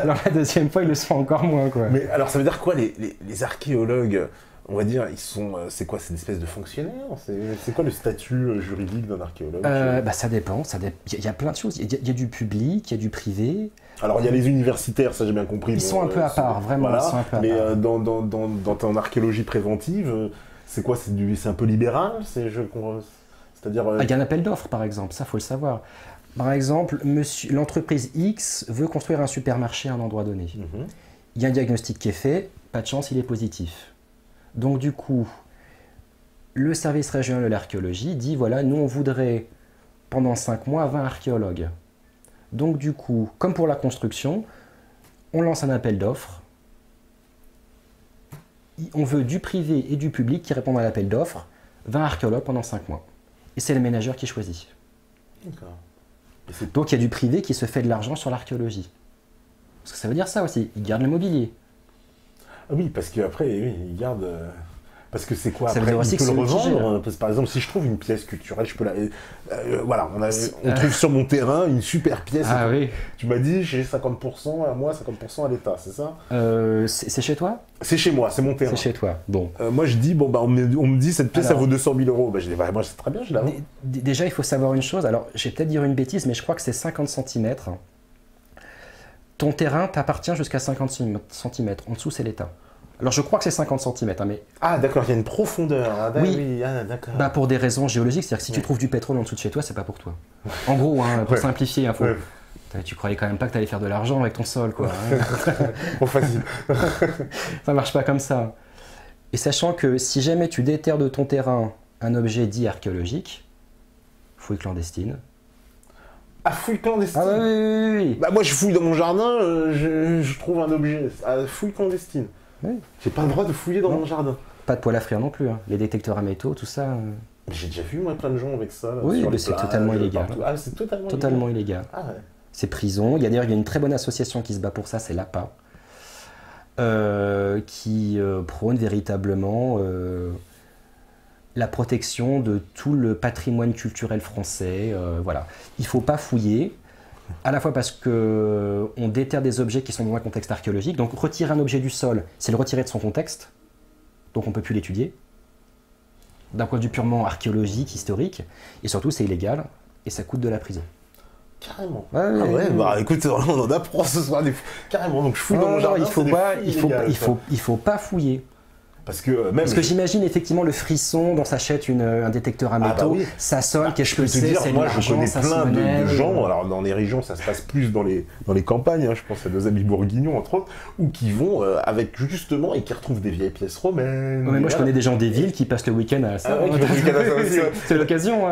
alors la deuxième fois ils le sont encore moins, quoi. Mais alors ça veut dire quoi, les archéologues, on va dire, ils sont, c'est quoi, c'est une espèce de fonctionnaire? C'est quoi le statut juridique d'un archéologue? Ça dépend, il y a plein de choses, il y a du public, il y a du privé. Alors il y a les universitaires, ça j'ai bien compris. Ils sont un peu à part, vraiment, voilà. ils sont un peu à mais part. Dans ton archéologie préventive, c'est quoi, c'est un peu libéral? C'est-à-dire... Il y a un appel d'offres par exemple, ça faut le savoir. Par exemple, l'entreprise X veut construire un supermarché à un endroit donné. Il y a un diagnostic qui est fait, pas de chance, il est positif. Donc du coup, le service régional de l'archéologie dit, voilà, nous on voudrait pendant 5 mois 20 archéologues. Donc du coup, comme pour la construction, on lance un appel d'offres. On veut du privé et du public qui répondent à l'appel d'offres, 20 archéologues pendant 5 mois. Et c'est le ménageur qui choisit. D'accord. Donc il y a du privé qui se fait de l'argent sur l'archéologie. Parce que ça veut dire ça aussi, ils gardent le mobilier. Ah oui, parce qu'après, oui, ils gardent... Parce que c'est quoi ça après, veut dire aussi il peut que le revendre. Parce que, par exemple, si je trouve une pièce culturelle, je peux la... voilà, on trouve sur mon terrain une super pièce. Ah oui. Tu m'as dit, j'ai 50% à moi, 50% à l'État, c'est ça? C'est chez toi? C'est chez moi, c'est mon terrain. C'est chez toi, bon. Moi je dis, on me dit, cette pièce, ça vaut 200 000 €. Je dis, moi c'est très bien, je la vends. Déjà, il faut savoir une chose, alors je vais peut-être dire une bêtise, mais je crois que c'est 50 cm. Ton terrain t'appartient jusqu'à 50 cm, en dessous c'est l'État. Alors je crois que c'est 50 cm, mais... Ah d'accord, il y a une profondeur. Ah, oui, d'accord. Bah, pour des raisons géologiques, c'est-à-dire que si tu trouves du pétrole en dessous de chez toi, c'est pas pour toi. En gros, pour simplifier, tu croyais quand même pas que tu allais faire de l'argent avec ton sol, quoi. Bon, facile. Ça marche pas comme ça. Et sachant que si jamais tu déterres de ton terrain un objet dit archéologique, fouille clandestine. Ah, fouille clandestine? Ah oui. Bah moi je fouille dans mon jardin, je trouve un objet. Ah, fouille clandestine. Oui. J'ai pas le droit de fouiller dans mon jardin. Pas de poêle à frire non plus, hein. Les détecteurs à métaux, tout ça. J'ai déjà vu moi plein de gens avec ça. Là, oui, mais c'est totalement illégal. Ah, c'est totalement illégal. Ah ouais. C'est prison. Il y a une très bonne association qui se bat pour ça, c'est l'APA, qui prône véritablement la protection de tout le patrimoine culturel français. Voilà. Il ne faut pas fouiller, à la fois parce qu'on déterre des objets qui sont dans un contexte archéologique. Donc retirer un objet du sol, c'est le retirer de son contexte. Donc on ne peut plus l'étudier. D'un point de vue purement archéologique, historique. Et surtout, c'est illégal et ça coûte de la prison. Carrément. Bah écoute, on en apprend ce soir. Carrément, donc je fouille dans mon jardin. Il faut pas fouiller. Parce que j'imagine effectivement le frisson dont s'achète un détecteur à métaux, ça sonne, qu'est-ce que c'est, c'est de moi je connais l'argent, plein de gens, alors dans les régions ça se passe plus dans les campagnes, hein, je pense à nos amis bourguignons entre autres, ou qui vont avec justement et qui retrouvent des vieilles pièces romaines. Ouais, mais moi je connais des gens des villes qui passent le week-end à ça. C'est l'occasion.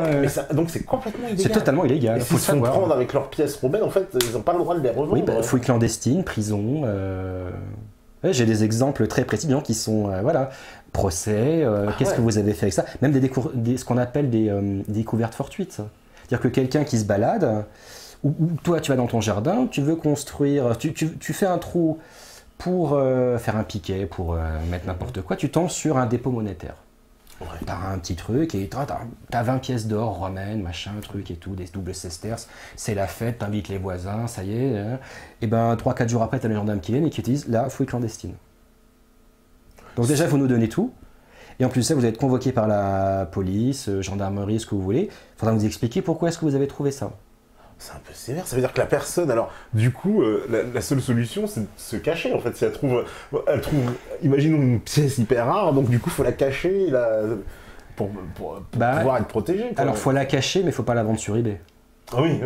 Donc c'est complètement illégal. C'est totalement illégal. Il faut se prendre avec leurs pièces romaines, en fait ils n'ont pas le droit de les revendre. Oui, fouille clandestine, prison. Ouais, j'ai des exemples très précis de gens qui sont, procès, qu'est-ce que vous avez fait avec ça? Même ce qu'on appelle des découvertes fortuites. C'est-à-dire que quelqu'un qui se balade, ou toi tu vas dans ton jardin, tu veux construire, tu fais un trou pour faire un piquet, pour mettre n'importe quoi, tu tombes sur un dépôt monétaire. Ouais. T'as un petit truc et t'as 20 pièces d'or romaines, machin, truc et tout, des doubles sesterces, c'est la fête, t'invites les voisins, ça y est. Hein. Et ben 3-4 jours après, t'as les gendarmes qui viennent et qui te disent là, fouille clandestine. Donc déjà, il faut nous donner tout. Et en plus de ça, vous êtes convoqué par la police, gendarmerie, ce que vous voulez. Il faudra nous expliquer pourquoi est-ce que vous avez trouvé ça. C'est un peu sévère, ça veut dire que la personne, alors du coup, la seule solution c'est de se cacher en fait, si elle trouve, imaginons une pièce hyper rare, donc du coup il faut la cacher pour pouvoir être protégé. Quoi. Alors il faut la cacher, mais il ne faut pas la vendre sur eBay. Ah oui,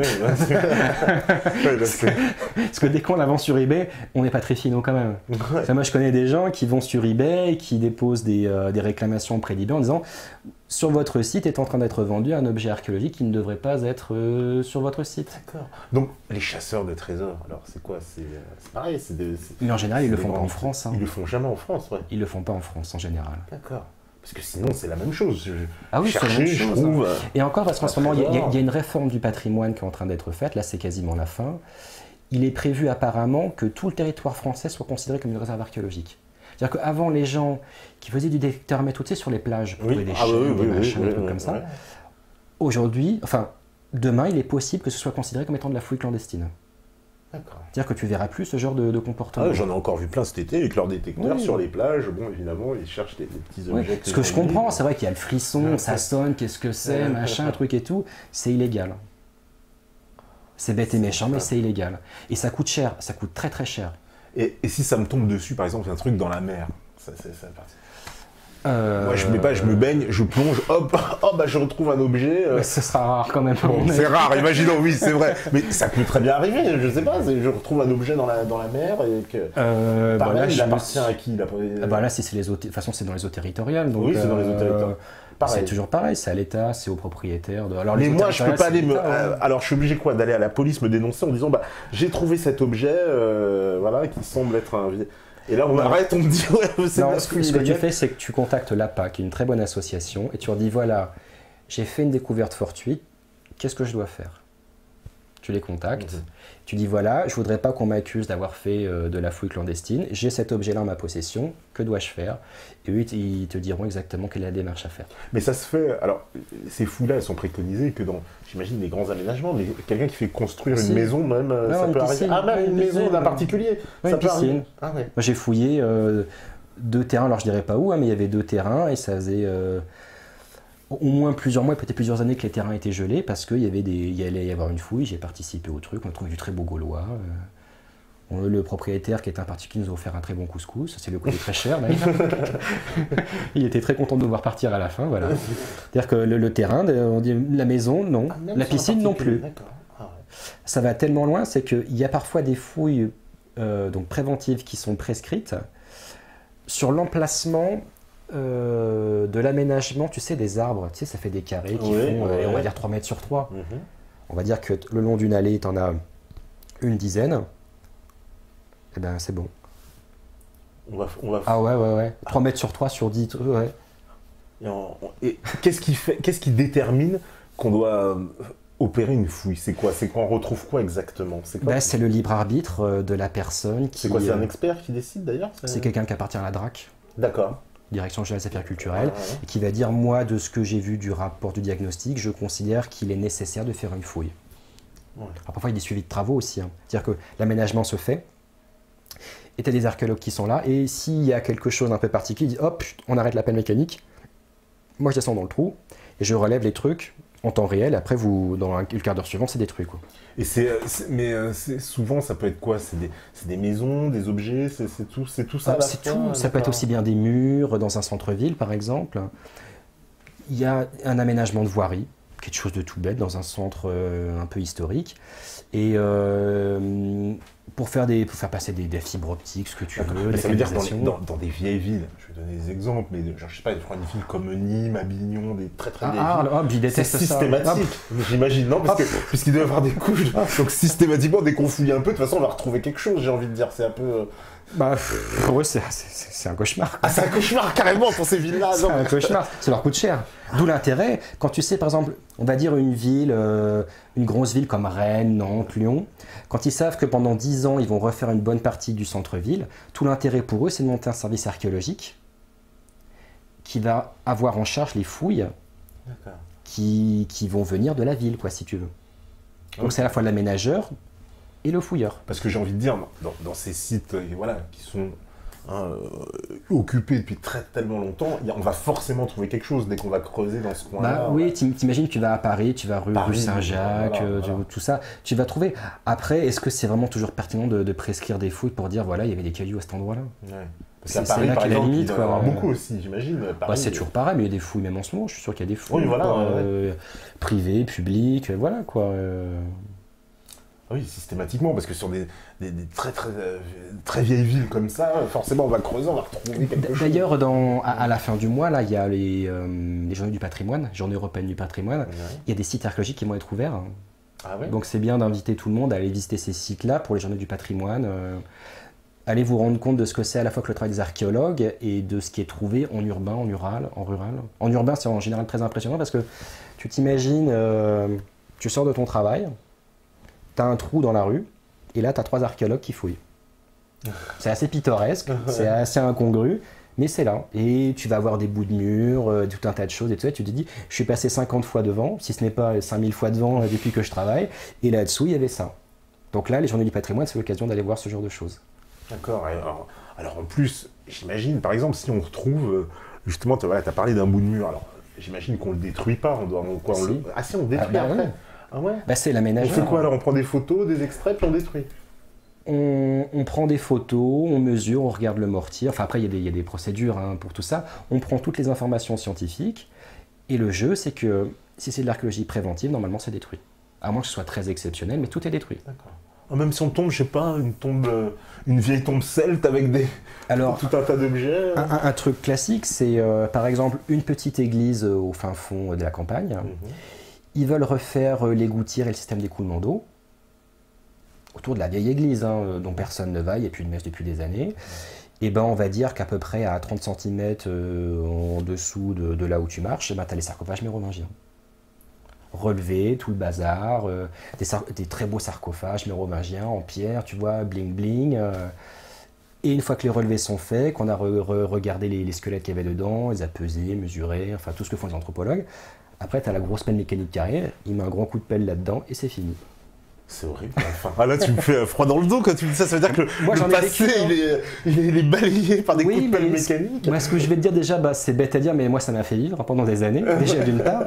parce que dès qu'on la vend sur eBay, on n'est pas très finaux quand même. Ouais. Enfin, moi je connais des gens qui vont sur eBay, qui déposent des réclamations auprès d'eBay en disant sur votre site est en train d'être vendu un objet archéologique qui ne devrait pas être sur votre site. D'accord. Donc les chasseurs de trésors, alors c'est quoi? C'est pareil, mais en général ils le font pas en France. Hein. Ils le font jamais en France, ouais. Ils le font pas en France en général. D'accord. Parce que sinon, c'est la même chose. Ah oui, c'est la même chose. Je trouve, et encore, parce qu'en ce moment, il y a une réforme du patrimoine qui est en train d'être faite. Là, c'est quasiment la fin. Il est prévu apparemment que tout le territoire français soit considéré comme une réserve archéologique. C'est-à-dire qu'avant, les gens qui faisaient du détecteur à métaux, tu sais, sur les plages, pour trouver des chaînes, des machins, des trucs comme ça. Aujourd'hui, demain, il est possible que ce soit considéré comme étant de la fouille clandestine. C'est-à-dire que tu verras plus ce genre de comportement. J'en ai encore vu plein cet été avec leurs détecteurs sur les plages. Bon, évidemment, ils cherchent des petits objets. Ce que je comprends, c'est vrai qu'il y a le frisson, ça sonne, qu'est-ce que c'est, machin, truc et tout. C'est illégal. C'est bête et méchant, mais c'est illégal. Et ça coûte cher, ça coûte très très cher. Et si ça me tombe dessus, par exemple, un truc dans la mer, ça partie. Moi, je me baigne, je plonge, hop, je retrouve un objet. Ce sera rare quand même. Bon, c'est rare, imaginons, oui, c'est vrai. Mais ça peut très bien arriver, je sais pas. Je retrouve un objet dans la mer et que. Pareil, il appartient à qui là, si c'est les eaux. De toute façon, c'est dans les eaux territoriales. Donc, oui, c'est dans les eaux territoriales. C'est toujours pareil, c'est à l'État, c'est au propriétaire. Alors, mais moi, je peux pas aller alors, je suis obligé d'aller à la police me dénoncer en disant j'ai trouvé cet objet, qui semble être un. Et là, on arrête, on me dit ce que tu fais, c'est que tu contactes l'APA, qui est une très bonne association, et tu leur dis voilà, j'ai fait une découverte fortuite, qu'est-ce que je dois faire? Tu les contactes, tu dis voilà, je voudrais pas qu'on m'accuse d'avoir fait de la fouille clandestine, j'ai cet objet-là en ma possession, que dois-je faire? Et eux, ils te diront exactement quelle est la démarche à faire. Mais ça se fait, alors, ces fouilles-là, elles sont préconisées que dans, j'imagine, les grands aménagements, mais quelqu'un qui fait construire une maison, même, ça peut arriver. Ah, même une maison d'un particulier, ça peut arriver. Ah, ouais. Moi, j'ai fouillé 2 terrains, alors je dirais pas où, mais il y avait 2 terrains, et ça faisait au moins plusieurs mois, peut-être plusieurs années que les terrains étaient gelés, parce qu'il allait y avoir une fouille, j'ai participé au truc, on a trouvé du très beau gaulois. Le propriétaire, qui était un particulier, nous a offert un très bon couscous, c'est le coût très cher d'ailleurs. Il était très content de nous voir partir à la fin, voilà. C'est-à-dire que le terrain, on dit la maison, non, la piscine non plus. Ah ouais. Ça va tellement loin, c'est qu'il y a parfois des fouilles donc préventives qui sont prescrites sur l'emplacement de l'aménagement, tu sais, des arbres, tu sais, ça fait des carrés qui font, on va dire 3 mètres sur 3. On va dire que le long d'une allée, tu en as une dizaine. Eh ben, c'est bon. Ah ouais. 3 mètres sur 3 sur 10, ouais. Et qu'est-ce qui détermine qu'on doit opérer une fouille? C'est quoi? C'est qu'on retrouve quoi exactement? C'est le libre arbitre de la personne qui... C'est quoi? C'est un expert qui décide d'ailleurs? C'est quelqu'un qui appartient à la DRAC. D'accord. Direction générale des affaires culturelles, et qui va dire, moi, de ce que j'ai vu du rapport du diagnostic, je considère qu'il est nécessaire de faire une fouille. Ouais. Alors, parfois, il y a des suivis de travaux aussi. Hein. C'est-à-dire que l'aménagement se fait, et tu as des archéologues qui sont là, et s'il y a quelque chose un peu particulier, ils disent hop, on arrête l'appel mécanique, moi je descends dans le trou, et je relève les trucs, en temps réel. Après, dans le quart d'heure suivant, c'est détruit, quoi. Et souvent, ça peut être quoi? C'est des maisons, des objets, c'est tout ça? C'est tout. Ça peut être aussi bien des murs dans un centre-ville, par exemple. Il y a un aménagement de voirie, quelque chose de tout bête, dans un centre un peu historique. Et pour faire passer des fibres optiques, ce que tu veux. Ça veut dire dans des vieilles villes, je vais donner des exemples, mais genre, je sais pas, une ville comme Nîmes, Avignon, des très vieilles villes. C'est systématique, j'imagine, non? Puisqu'il doit y avoir des couches, donc systématiquement, dès qu'on fouille un peu, de toute façon, on va retrouver quelque chose, j'ai envie de dire, c'est un peu... Pour eux, c'est un cauchemar. Ah, c'est un cauchemar, carrément, pour ces villes-là. C'est un cauchemar, ça leur coûte cher. D'où l'intérêt, quand tu sais, par exemple, on va dire une ville, une grosse ville comme Rennes, Nantes, Lyon, quand ils savent que pendant 10 ans, ils vont refaire une bonne partie du centre-ville, tout l'intérêt pour eux, c'est de monter un service archéologique qui va avoir en charge les fouilles qui vont venir de la ville, quoi, si tu veux. Donc c'est à la fois l'aménageur et le fouilleur. Parce que j'ai envie de dire, dans ces sites qui sont occupés depuis tellement longtemps, on va forcément trouver quelque chose dès qu'on va creuser dans ce coin-là. Oui, t'imagines, tu vas à Paris, tu vas rue Saint-Jacques, tout ça, tu vas trouver. Après, est-ce que c'est vraiment toujours pertinent de prescrire des fouilles pour dire, voilà, il y avait des cailloux à cet endroit-là? Parce qu'à Paris, par exemple, il doit y avoir beaucoup aussi, j'imagine. C'est toujours pareil, mais il y a des fouilles, même en ce moment, je suis sûr qu'il y a des fouilles privées, publiques, voilà, quoi. Oui, systématiquement, parce que sur des très vieilles villes comme ça, forcément, on va creuser, on va retrouver quelque chose. D'ailleurs, à la fin du mois, là, il y a les journées du patrimoine, journée européenne du patrimoine. Il y a des sites archéologiques qui vont être ouverts. Ah ouais? Donc c'est bien d'inviter tout le monde à aller visiter ces sites-là pour les journées du patrimoine. Allez vous rendre compte de ce que c'est à la fois que le travail des archéologues et de ce qui est trouvé en urbain, en rural. En urbain, c'est en général très impressionnant parce que tu t'imagines, tu sors de ton travail, tu as un trou dans la rue, et là, tu as 3 archéologues qui fouillent. C'est assez pittoresque, c'est assez incongru, mais c'est là. Et tu vas avoir des bouts de mur, tout un tas de choses, et tout ça. Tu te dis, je suis passé 50 fois devant, si ce n'est pas 5000 fois devant depuis que je travaille, et là-dessous, il y avait ça. Donc là, les journées du patrimoine, c'est l'occasion d'aller voir ce genre de choses. D'accord. Alors en plus, j'imagine, par exemple, si on retrouve, justement, tu as parlé d'un bout de mur, alors j'imagine qu'on ne le détruit pas, on le détruit après. Ah ouais? C'est l'aménagement. On fait quoi alors? On prend des photos, des extraits, puis on détruit? On prend des photos, on mesure, on regarde le mortier. Enfin, après, il y a des procédures pour tout ça. On prend toutes les informations scientifiques. Et le jeu, c'est que si c'est de l'archéologie préventive, normalement, c'est détruit. À moins que ce soit très exceptionnel, mais tout est détruit. D'accord. Même si on tombe, je sais pas, une vieille tombe celte avec tout un tas d'objets. Un truc classique, c'est par exemple une petite église au fin fond de la campagne. Ils veulent refaire les gouttières et le système d'écoulement d'eau autour de la vieille église, dont personne ne va, il n'y a plus de messe depuis des années. Et on va dire qu'à peu près à 30 cm en dessous de là où tu marches, tu as les sarcophages mérovingiens. Relevés, tout le bazar, des très beaux sarcophages mérovingiens en pierre, tu vois, bling bling. Et une fois que les relevés sont faits, qu'on a regardé les squelettes qu'il y avait dedans, les a pesés, mesurés, enfin tout ce que font les anthropologues, après tu as la grosse pelle mécanique carrée, il met un grand coup de pelle là-dedans et c'est fini. C'est horrible. Enfin, là, tu me fais froid dans le dos quand tu me dis ça. Ça veut dire que le passé, il est balayé par des coups de pelle mécanique. Moi, ce que je vais te dire déjà, c'est bête à dire, mais moi, ça m'a fait vivre pendant des années, déjà d'une part.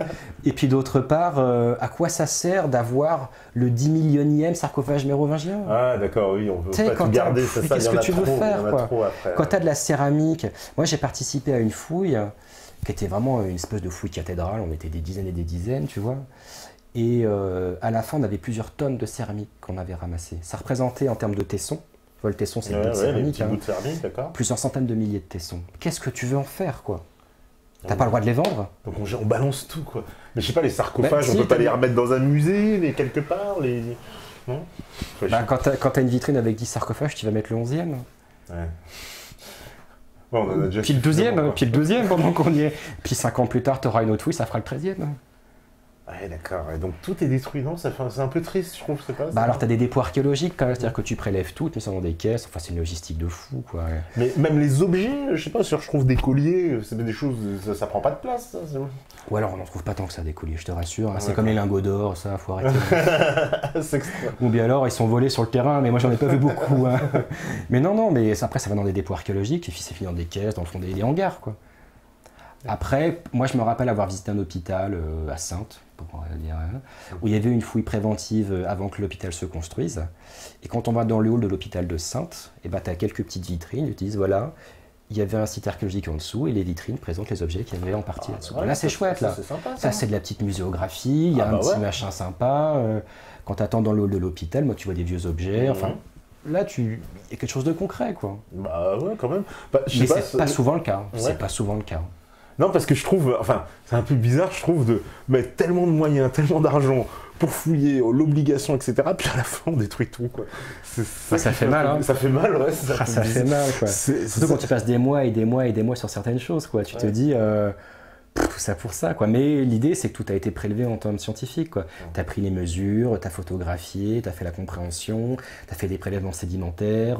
Et puis d'autre part, à quoi ça sert d'avoir le 10 millionième sarcophage mérovingien? Ah, d'accord, oui, on veut pas tout garder, c'est ça. Qu'est-ce que tu veux faire, quoi? Quand tu as de la céramique, moi, j'ai participé à une fouille qui était vraiment une espèce de fouille cathédrale. On était des dizaines et des dizaines, tu vois. Et à la fin, on avait plusieurs tonnes de céramique qu'on avait ramassées. Ça représentait en termes de tessons, le tesson c'est le bout de céramique, plusieurs centaines de milliers de tessons. Qu'est-ce que tu veux en faire, quoi? T'as pas le droit de les vendre? Donc on balance tout, quoi. Mais je sais pas, les sarcophages, on peut pas les remettre dans un musée, mais quelque part, non? Quand t'as une vitrine avec 10 sarcophages, tu vas mettre le 11e. Ouais. On en a déjà puis le 12e pendant qu'on y est. Puis 5 ans plus tard, t'auras une autre fouille, ça fera le 13e. Ouais, d'accord. Et donc tout est détruit, non? C'est un peu triste, je trouve, c'est pas ça. Alors, tu as des dépôts archéologiques, quand même, c'est-à-dire que tu prélèves tout, mais ça dans des caisses, enfin, c'est une logistique de fou, quoi. Mais même les objets, je sais pas, je trouve des colliers, c'est des choses, ça prend pas de place, ça. Ou alors, on n'en trouve pas tant que ça, des colliers, je te rassure. C'est comme les lingots d'or, ça, faut arrêter. C'est extra. Ou bien alors, ils sont volés sur le terrain, mais moi, j'en ai pas vu beaucoup. Mais non, mais après, ça va dans des dépôts archéologiques, et puis c'est fini dans des caisses, dans le fond des hangars, quoi. Après, moi je me rappelle avoir visité un hôpital à Saintes, où il y avait une fouille préventive avant que l'hôpital se construise. Et quand on va dans le hall de l'hôpital de Saintes, tu as quelques petites vitrines, ils te disent voilà, il y avait un site archéologique en dessous et les vitrines présentent les objets qu'il y avait en partie là-dessous. Là c'est chouette là. Ça c'est de la petite muséographie, il y a un petit machin sympa. Quand tu attends dans le hall de l'hôpital, moi tu vois des vieux objets. Enfin, là il y a quelque chose de concret quoi. Bah ouais quand même. Mais c'est pas souvent le cas. C'est pas souvent le cas. Non, parce que je trouve, enfin, c'est un peu bizarre, je trouve, de mettre tellement de moyens, tellement d'argent pour fouiller, l'obligation, etc. Puis à la fin, on détruit tout, quoi. Ça fait mal, hein. Ça fait mal, ouais. Ça fait mal, quoi. Surtout quand tu passes des mois et des mois et des mois sur certaines choses, quoi. Tu te dis, tout ça pour ça, quoi. Mais l'idée, c'est que tout a été prélevé en termes scientifiques, quoi. Tu as pris les mesures, tu as photographié, tu as fait la compréhension, tu as fait des prélèvements sédimentaires.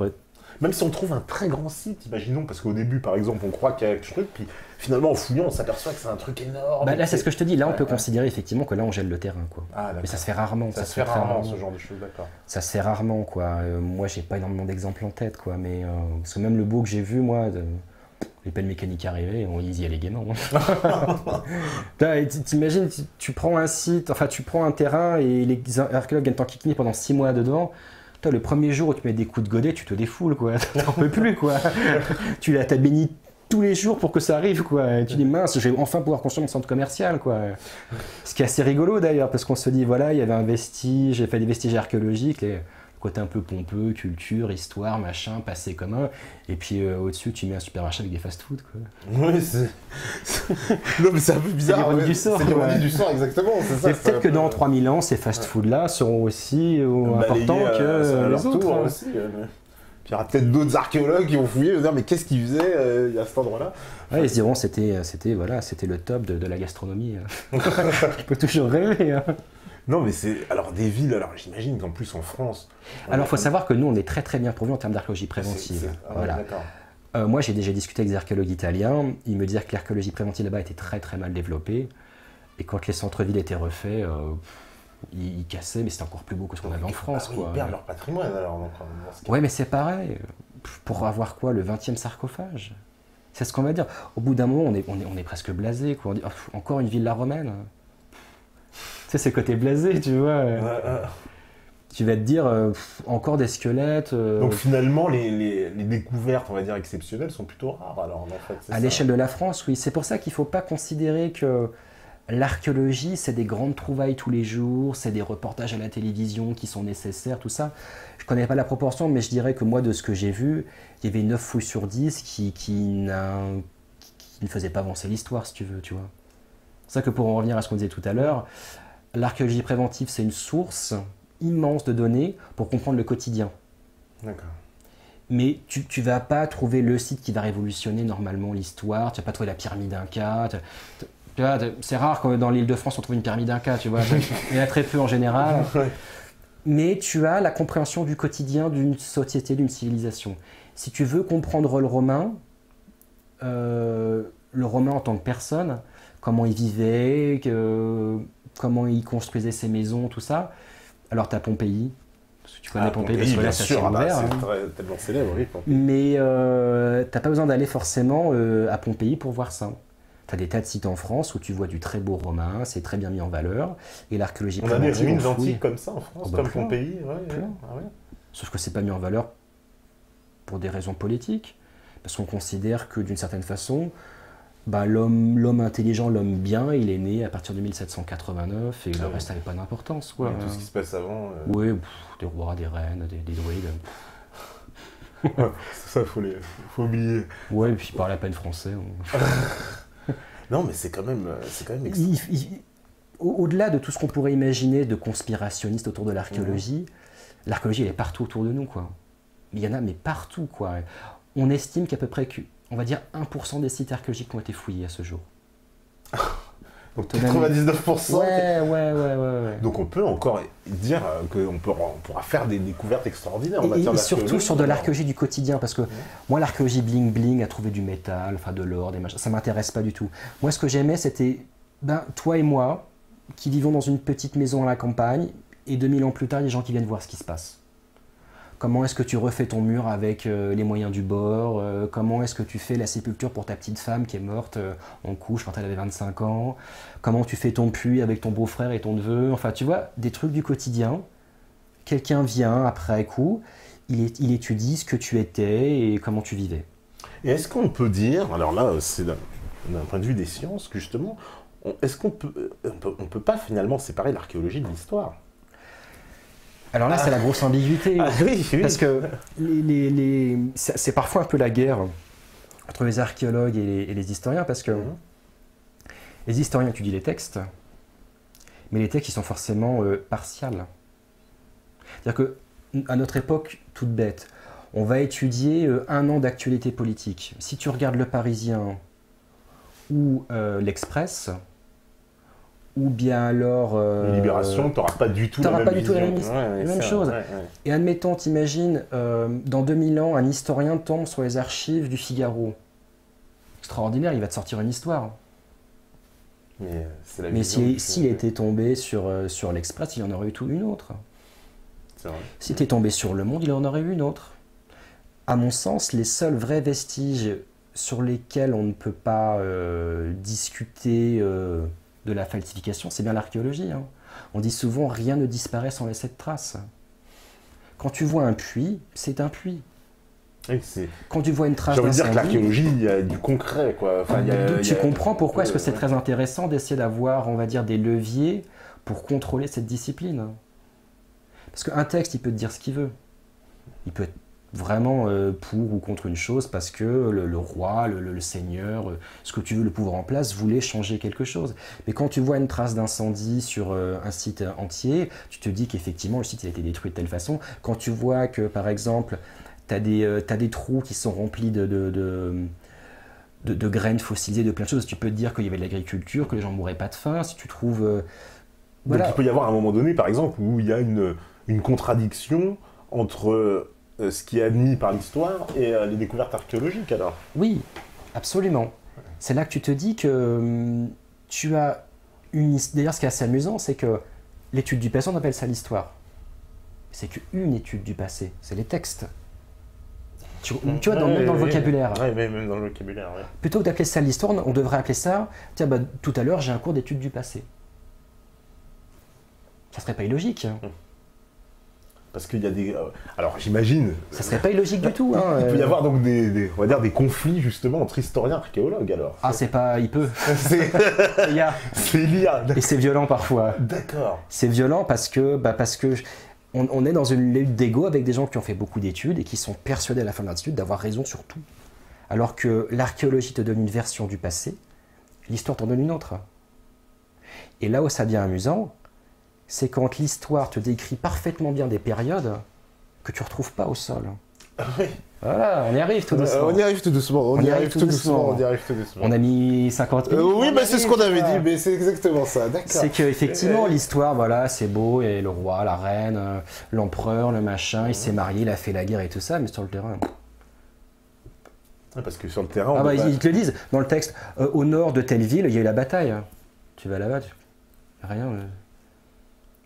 Même si on trouve un très grand site, imaginons, parce qu'au début, par exemple, on croit qu'il y a quelque chose, puis finalement, en fouillant, on s'aperçoit que c'est un truc énorme. Bah là, c'est ce que je te dis. Là, on peut considérer effectivement que là, on gèle le terrain, quoi. Mais ça se fait rarement. Ça se fait rarement, ce genre de choses, d'accord. Ça se fait rarement, quoi. Moi, j'ai pas énormément d'exemples en tête, quoi. Mais parce que même le beau que j'ai vu, moi, les pelles mécaniques arrivaient, ils y allaient gaiement. T'imagines, tu prends un site, enfin, tu prends un terrain et les archéologues viennent t'enquiquiner pendant 6 mois dedans. Toi, le premier jour où tu mets des coups de godet, tu te défoules, quoi. T'en peux plus, quoi. T'as béni tous les jours pour que ça arrive, quoi. Et tu dis, mince, je vais enfin pouvoir construire mon centre commercial, quoi. Ce qui est assez rigolo, d'ailleurs, parce qu'on se dit, voilà, il y avait un vestige, j'ai fait des vestiges archéologiques, et côté un peu pompeux, culture, histoire, machin, passé commun. Et puis au-dessus, tu mets un supermarché avec des fast-food, quoi. Oui, c'est... non, mais c'est un peu bizarre. C'est l'ironie du sort. C'est l'ironie du sort, exactement. C'est ça, peut-être que dans 3000 ans, ces fast-food-là seront aussi importants que les autres. Aussi, Puis il y aura peut-être d'autres archéologues qui vont fouiller et vont dire mais qu'est-ce qu'ils faisaient à cet endroit-là. Ouais, ils se diront c'était le top de la gastronomie. Je peux toujours rêver. Hein. Non, mais c'est... Alors, des villes, alors j'imagine qu'en plus en France... Alors, il faut savoir que nous, on est très très bien pourvus en termes d'archéologie préventive. Voilà. Moi, j'ai déjà discuté avec des archéologues italiens. Ils me disaient que l'archéologie préventive là-bas était très très mal développée. Et quand les centres-villes étaient refaits, ils cassaient, mais c'était encore plus beau que ce qu'on avait en France. Ils perdent leur patrimoine alors. Ouais, mais c'est pareil. Pour avoir quoi, le 20e sarcophage? C'est ce qu'on va dire. Au bout d'un moment, on est presque blasé, quoi. On dit, encore une villa romaine. Tu sais, c'est le côté blasé, tu vois. Tu vas te dire, encore des squelettes. Donc finalement, les découvertes, on va dire, exceptionnelles sont plutôt rares, alors, en fait. À l'échelle de la France, oui. C'est pour ça qu'il ne faut pas considérer que l'archéologie, c'est des grandes trouvailles tous les jours, c'est des reportages à la télévision qui sont nécessaires, tout ça. Je ne connais pas la proportion, mais je dirais que moi, de ce que j'ai vu, il y avait 9 fouilles sur 10 qui ne faisaient pas avancer l'histoire, si tu veux, tu vois. C'est ça que pour en revenir à ce qu'on disait tout à l'heure, l'archéologie préventive, c'est une source immense de données pour comprendre le quotidien. D'accord. Mais tu ne vas pas trouver le site qui va révolutionner normalement l'histoire, tu ne vas pas trouver la pyramide Inca. C'est rare que dans l'Île-de-France on trouve une pyramide Inca, tu vois. Il y en a très peu en général. Mais tu as la compréhension du quotidien d'une société, d'une civilisation. Si tu veux comprendre le Romain en tant que personne, comment il vivait, comment il construisait ses maisons, tout ça. Alors, tu as Pompéi, parce que tu connais Pompéi, parce que là, c'est ouvert. C'est tellement célèbre, oui, Pompéi. Mais tu n'as pas besoin d'aller forcément à Pompéi pour voir ça. Tu as des tas de sites en France où tu vois du très beau romain, c'est très bien mis en valeur. Et l'archéologie préventive... On a des ruines antiques comme ça en France, comme Pompéi. Sauf que c'est pas mis en valeur pour des raisons politiques. Parce qu'on considère que d'une certaine façon... l'homme intelligent, l'homme bien, il est né à partir de 1789 et le reste n'avait pas d'importance. Tout ce qui se passe avant. Oui, des rois, des reines, des druides. Ça, faut oublier. Ouais, et puis il parlait à peine français. Non, mais c'est quand même Au-delà de tout ce qu'on pourrait imaginer de conspirationniste autour de l'archéologie, l'archéologie, elle est partout autour de nous, quoi. Il y en a, mais partout, quoi. On estime qu'à peu près on va dire 1% des sites archéologiques ont été fouillés à ce jour. Donc 99%. Ouais. Donc on peut encore dire qu'on pourra faire des découvertes extraordinaires en matière d'archéologie. Et surtout sur de l'archéologie du quotidien, parce que moi l'archéologie bling bling, à trouver du métal, enfin de l'or, des machins, ça m'intéresse pas du tout. Moi ce que j'aimais c'était, toi et moi, qui vivons dans une petite maison à la campagne, et 2000 ans plus tard, il y a des gens qui viennent voir ce qui se passe. Comment est-ce que tu refais ton mur avec les moyens du bord? Comment est-ce que tu fais la sépulture pour ta petite femme qui est morte en couche quand elle avait 25 ans? Comment tu fais ton puits avec ton beau-frère et ton neveu? Enfin, tu vois, des trucs du quotidien. Quelqu'un vient après coup, il étudie ce que tu étais et comment tu vivais. Et est-ce qu'on peut dire, alors là, c'est d'un point de vue des sciences, que justement, est-ce qu'on peut pas finalement séparer l'archéologie de l'histoire? Alors là, c'est la grosse ambiguïté. Oui. Parce que c'est parfois un peu la guerre entre les archéologues et les historiens, parce que les historiens étudient les textes, mais les textes, ils sont forcément partials. C'est-à-dire qu'à notre époque, toute bête, on va étudier 1 an d'actualité politique. Si tu regardes Le Parisien ou l'Express, ou bien alors... Libération, tu n'auras pas du tout la même chose. Ouais. Et admettons, t'imagines, dans 2000 ans, un historien tombe sur les archives du Figaro. Extraordinaire, il va te sortir une histoire. Mais s'il était tombé sur l'Express, il en aurait eu une autre. S'il était tombé sur Le Monde, il en aurait eu une autre. À mon sens, les seuls vrais vestiges sur lesquels on ne peut pas discuter de la falsification, c'est bien l'archéologie. Hein. On dit souvent rien ne disparaît sans laisser de traces. Quand tu vois un puits, c'est un puits. Oui, quand tu vois une trace d'incendie... J'ai envie de dire que l'archéologie, il y a du concret, quoi. Enfin, tu comprends pourquoi est-ce que c'est très intéressant d'essayer d'avoir, on va dire, des leviers pour contrôler cette discipline. Parce qu'un texte, il peut te dire ce qu'il veut. Il peut être vraiment pour ou contre une chose parce que le roi, le seigneur, ce que tu veux, le pouvoir en place, voulait changer quelque chose. Mais quand tu vois une trace d'incendie sur un site entier, tu te dis qu'effectivement, le site a été détruit de telle façon. Quand tu vois que, par exemple, tu as des trous qui sont remplis de graines fossilisées, de plein de choses, tu peux te dire qu'il y avait de l'agriculture, que les gens ne mourraient pas de faim. Si tu trouves... Donc il peut y avoir un moment donné, par exemple, où il y a une contradiction entre ce qui est admis par l'histoire et les découvertes archéologiques, alors. Oui, absolument. C'est là que tu te dis que tu as une... D'ailleurs, ce qui est assez amusant, c'est que l'étude du passé, on appelle ça l'histoire. C'est qu'une étude du passé, c'est les textes. Tu vois, dans le vocabulaire. Oui, même dans le vocabulaire, oui. Plutôt que d'appeler ça l'histoire, on devrait appeler ça... Tiens, bah, tout à l'heure, j'ai un cours d'étude du passé. Ça serait pas illogique. Parce qu'il y a des... alors j'imagine... Ça serait pas illogique du tout. Hein, il peut y avoir donc on va dire des conflits justement entre historiens et archéologues alors. Ah c'est pas... il peut. Il y a. Et c'est violent parfois. D'accord. C'est violent parce que on est dans une lutte d'ego avec des gens qui ont fait beaucoup d'études et qui sont persuadés à la fin de l'étude d'avoir raison sur tout. Alors que l'archéologie te donne une version du passé, l'histoire t'en donne une autre. Et là où ça devient amusant, c'est quand l'histoire te décrit parfaitement bien des périodes que tu ne retrouves pas au sol. Ah oui. Voilà, on y arrive tout doucement. On y arrive tout doucement. On a mis 50 minutes. Oui, mais c'est ce qu'on avait dit, mais c'est exactement ça, d'accord. C'est qu'effectivement, l'histoire, voilà, c'est beau, et le roi, la reine, l'empereur, le machin, il s'est marié, il a fait la guerre et tout ça, mais sur le terrain... Parce que sur le terrain... ils te le disent, dans le texte, au nord de telle ville, il y a eu la bataille. Tu vas là-bas, rien...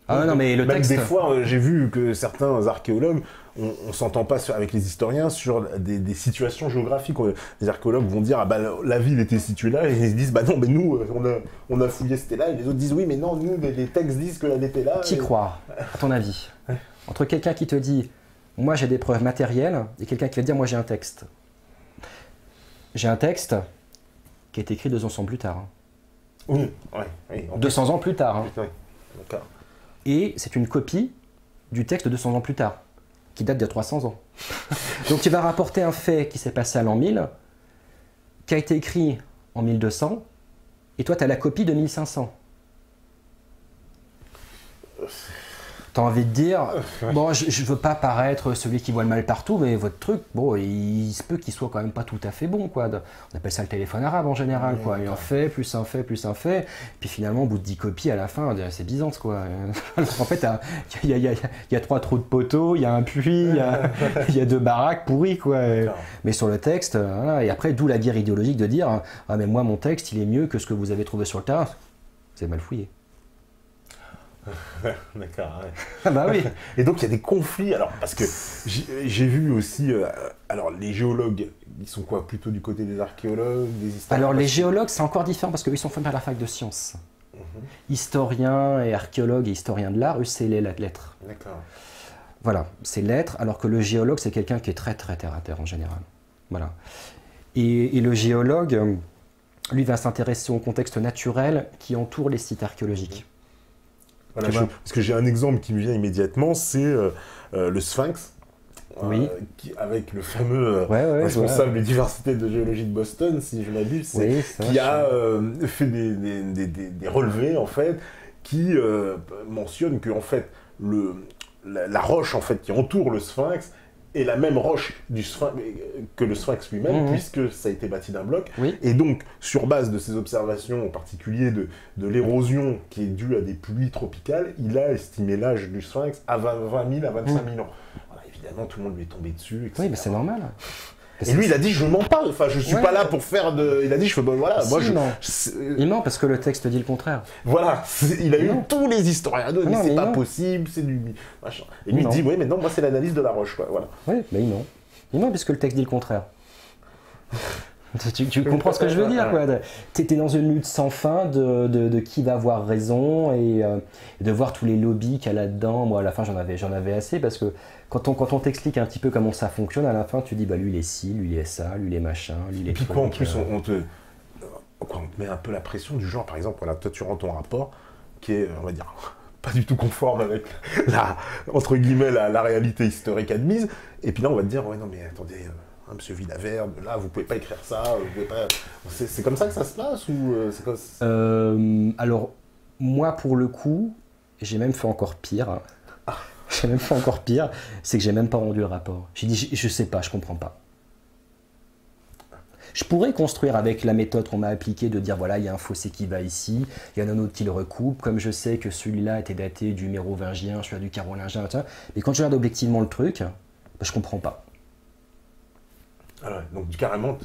Ah non, mais le texte... Des fois, j'ai vu que certains archéologues, on s'entend pas avec les historiens sur des situations géographiques. Les archéologues vont dire, ah bah la ville était située là, et ils disent, bah non, mais nous, on a fouillé, c'était là, et les autres disent, oui, mais non, nous, les textes disent qu'elle était là. Qui croit, à ton avis? Entre quelqu'un qui te dit, moi j'ai des preuves matérielles, et quelqu'un qui va te dire, moi j'ai un texte. J'ai un texte qui a été écrit 200 ans plus tard. Oui, oui. 200 ans plus tard. Oui, d'accord. Et c'est une copie du texte de 200 ans plus tard, qui date d'il y a 300 ans. Donc tu vas rapporter un fait qui s'est passé à l'an 1000, qui a été écrit en 1200, et toi tu as la copie de 1500. T'as envie de dire, bon, je veux pas paraître celui qui voit le mal partout, mais votre truc, bon, il se peut qu'il soit quand même pas tout à fait bon, quoi. On appelle ça le téléphone arabe en général, quoi. Et un fait, plus un fait, plus un fait. Puis finalement, au bout de 10 copies, à la fin, c'est Byzance, quoi. En fait, il y a 3 trous de poteaux, il y a un puits, il y a 2 baraques pourries, quoi. Mais sur le texte, voilà. Et après, d'où la guerre idéologique de dire, ah, mais moi, mon texte, il est mieux que ce que vous avez trouvé sur le terrain. Vous avez mal fouillé. D'accord, ouais. Ah bah oui. Et donc il y a des conflits, alors parce que j'ai vu aussi, alors les géologues, ils sont quoi, plutôt du côté des archéologues, des historiens? Alors les géologues, c'est encore différent parce qu'ils sont formés à la fac de sciences. Mhm. Historiens et archéologues et historiens de l'art, eux, c'est les lettres. D'accord. Voilà, c'est lettres, alors que le géologue, c'est quelqu'un qui est très très terre à terre en général. Voilà. Et le géologue, lui, va s'intéresser au contexte naturel qui entoure les sites archéologiques. Voilà, parce que j'ai un exemple qui me vient immédiatement, c'est le Sphinx, Oui. Avec le fameux responsable de diversité de géologie de Boston, si je m'abuse, qui a fait des relevés, en fait, qui mentionnent que, en fait, la roche, en fait, qui entoure le Sphinx est la même roche que le Sphinx lui-même, puisque ça a été bâti d'un bloc. Oui. Et donc, sur base de ces observations, en particulier de l'érosion qui est due à des pluies tropicales, il a estimé l'âge du Sphinx à 20 000 à 25 000 ans. Voilà, évidemment, tout le monde lui est tombé dessus, etc. Oui, mais c'est normal. Et lui, il a dit, je mens pas, enfin, je suis pas là pour faire de... Il a dit, je fais, bon, voilà, moi, Il ment parce que le texte dit le contraire. Voilà, il a eu tous les historiens, mais c'est pas possible, c'est du... Machin. Et lui, il dit, oui, mais non, moi, c'est l'analyse de la roche, quoi, voilà. Oui, mais il ment. Il ment puisque le texte dit le contraire. Tu comprends ce que je veux dire, quoi. Tu es dans une lutte sans fin de qui va avoir raison et de voir tous les lobbies qu'il y a là-dedans. Moi, à la fin, j'en avais assez parce que quand on t'explique un petit peu comment ça fonctionne, à la fin, tu dis, bah lui, il est ci, lui, il est ça, lui, il est machin, lui, il est... Et puis quoi, en plus, on te met un peu la pression du genre, par exemple, voilà, toi, tu rends ton rapport qui est, on va dire, pas du tout conforme avec entre guillemets, la réalité historique admise. Et puis là, on va te dire, ouais, non, mais attendez... Monsieur Villavert, là, vous pouvez pas écrire ça, vous pouvez pas... C'est comme ça que ça se passe ou c'est quoi? Alors, moi, pour le coup, j'ai même fait encore pire. J'ai même fait encore pire, c'est que j'ai même pas rendu le rapport. J'ai dit, je sais pas, je comprends pas. Je pourrais construire avec la méthode qu'on m'a appliquée de dire, voilà, il y a un fossé qui va ici, il y en a un autre qui le recoupe, comme je sais que celui-là était daté du mérovingien, celui-là du carolingien, etc. Mais quand je regarde objectivement le truc, bah, je comprends pas. Ah ouais, donc carrément,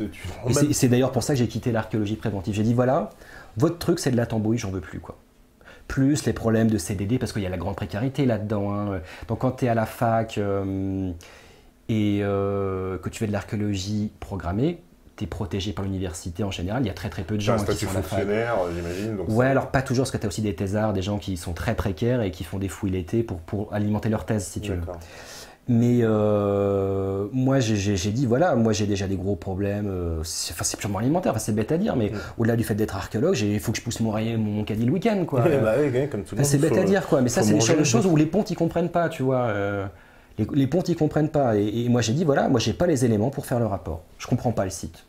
c'est d'ailleurs pour ça que j'ai quitté l'archéologie préventive. J'ai dit, voilà, votre truc, c'est de la tambouille, j'en veux plus, quoi. Plus les problèmes de CDD, parce qu'il y a la grande précarité là-dedans. Hein. Donc quand tu es à la fac et que tu fais de l'archéologie programmée, tu es protégé par l'université en général. Il y a très peu de gens qui sont à la fac. Fonctionnaire, j'imagine. Ouais, alors pas toujours, parce que tu as aussi des thésards, des gens qui sont très précaires et qui font des fouilles l'été pour alimenter leur thèse, si tu veux. Mais moi, j'ai dit, voilà, moi j'ai déjà des gros problèmes, c'est purement alimentaire, c'est bête à dire, mais au-delà du fait d'être archéologue, il faut que je pousse mon caddie le week-end, quoi. C'est bête à dire, quoi, mais ça, c'est des choses où les pontes, ils comprennent pas, tu vois. Les pontes, ils comprennent pas. Et moi, j'ai dit, voilà, moi, j'ai pas les éléments pour faire le rapport. Je comprends pas le site.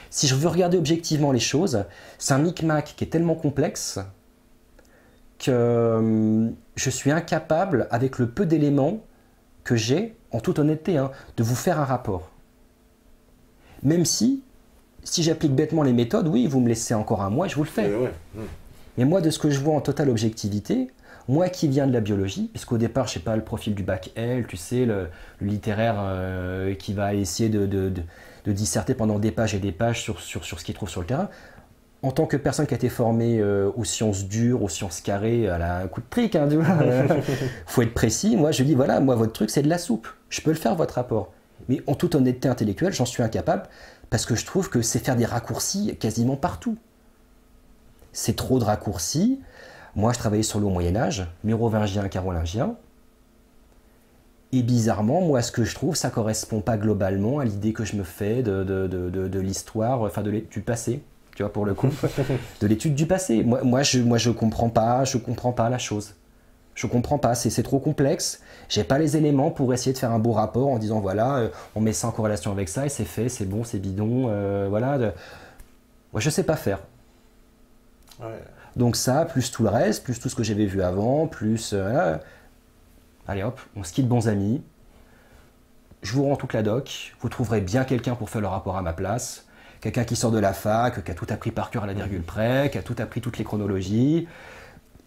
Si je veux regarder objectivement les choses, c'est un micmac qui est tellement complexe que je suis incapable, avec le peu d'éléments que j'ai, en toute honnêteté, hein, de vous faire un rapport. Même si j'applique bêtement les méthodes, oui, vous me laissez encore un mois et je vous le fais. Mais moi, de ce que je vois en totale objectivité, moi qui viens de la biologie, puisqu'au départ, je sais pas, le profil du bac L, tu sais, le littéraire qui va essayer de disserter pendant des pages et des pages sur ce qu'il trouve sur le terrain, en tant que personne qui a été formée aux sciences dures, aux sciences carrées, elle a un coup de trick, hein, tu vois. Faut être précis. Moi, je dis, voilà, moi, votre truc, c'est de la soupe. Je peux le faire, votre rapport. Mais en toute honnêteté intellectuelle, j'en suis incapable parce que je trouve que c'est faire des raccourcis quasiment partout. C'est trop de raccourcis. Moi, je travaillais sur le Moyen-Âge, mérovingien, carolingien. Et bizarrement, moi, ce que je trouve, ça ne correspond pas globalement à l'idée que je me fais de l'histoire, enfin, du passé. Tu vois, pour le coup, de l'étude du passé. Moi, je comprends pas la chose. Je comprends pas, c'est trop complexe. J'ai pas les éléments pour essayer de faire un beau rapport en disant, voilà, on met ça en corrélation avec ça et c'est fait, c'est bon, c'est bidon, voilà. Moi, je sais pas faire. Ouais. Donc ça, plus tout le reste, plus tout ce que j'avais vu avant, plus... allez hop, on se quitte bons amis. Je vous rends toute la doc. Vous trouverez bien quelqu'un pour faire le rapport à ma place. Quelqu'un qui sort de la fac, qui a tout appris par cœur à la virgule près, qui a tout appris toutes les chronologies.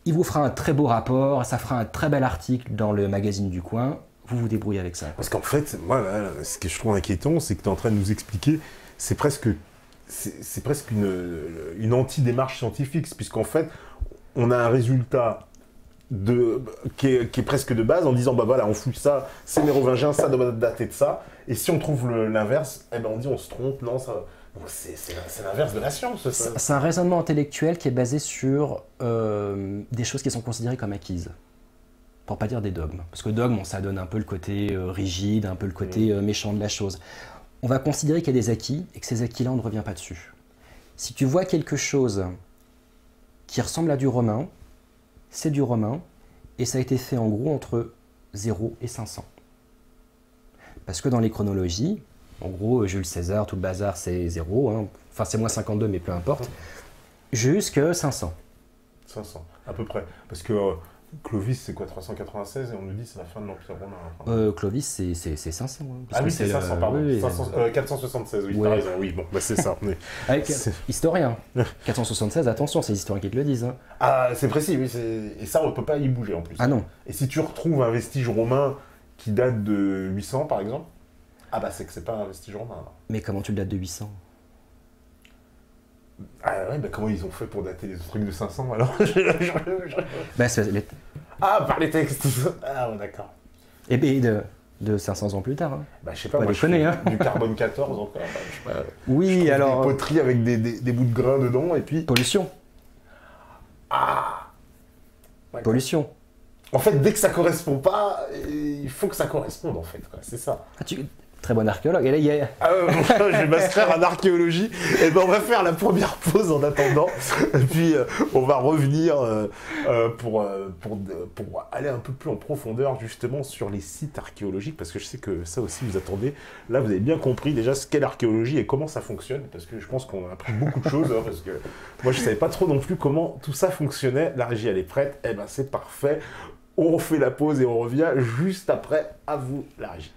Il vous fera un très beau rapport, ça fera un très bel article dans le magazine du coin. Vous vous débrouillez avec ça. Parce qu'en fait, moi, là, ce que je trouve inquiétant, c'est que tu es en train de nous expliquer, c'est presque une anti-démarche scientifique, puisqu'en fait, on a un résultat qui est presque de base, en disant, bah voilà, on fouille ça, c'est mérovingien, ça doit dater de ça. Et si on trouve l'inverse, eh ben on dit, on se trompe, non, ça... Donc c'est l'inverse de la science. C'est un raisonnement intellectuel qui est basé sur des choses qui sont considérées comme acquises. Pour pas dire des dogmes. Parce que dogme, ça donne un peu le côté rigide, un peu le côté méchant de la chose. On va considérer qu'il y a des acquis et que ces acquis-là, on ne revient pas dessus. Si tu vois quelque chose qui ressemble à du romain, c'est du romain et ça a été fait en gros entre 0 et 500. Parce que dans les chronologies, en gros, Jules César, tout le bazar, c'est 0. Hein. Enfin, c'est moins 52, mais peu importe. Jusque 500. 500, à peu près. Parce que Clovis, c'est quoi, 396, et on nous dit que c'est la fin de l'Empire romain. Clovis, c'est 500. Hein, ah oui, c'est 500, pardon. Oui, 476, oui, ouais. t'as raison. Oui, bon, bah c'est ça. Mais... Avec historien. 476, attention, c'est les historiens qui te le disent. Hein. Ah, c'est précis, oui. Et ça, on ne peut pas y bouger, en plus. Ah non. Et si tu retrouves un vestige romain qui date de 800, par exemple, ah bah c'est que c'est pas un vestige romain. Alors. Mais comment tu le dates de 800 ? Ah ouais, bah comment ils ont fait pour dater les trucs de 500 alors bah, Ah, par les textes. Ah ouais, d'accord. Et bien de 500 ans plus tard. Hein. Bah je sais pas, moi, je fais hein. du carbone 14 encore. Bah, je sais pas, oui, alors... des poteries avec des bouts de grains dedans et puis... Pollution. Ah ouais, pollution. En fait, dès que ça correspond pas, il faut que ça corresponde en fait, c'est ça. Ah, très bon archéologue. Et là, il y a... je vais m'inscrire en archéologie. Et ben on va faire la première pause en attendant. Et puis on va revenir pour aller un peu plus en profondeur justement sur les sites archéologiques, parce que je sais que ça aussi vous attendez. Là, vous avez bien compris déjà ce qu'est l'archéologie et comment ça fonctionne, parce que je pense qu'on a appris beaucoup de choses. Hein, parce que moi, je savais pas trop non plus comment tout ça fonctionnait. La régie, elle est prête. Eh ben c'est parfait. On refait la pause et on revient juste après. À vous, la régie.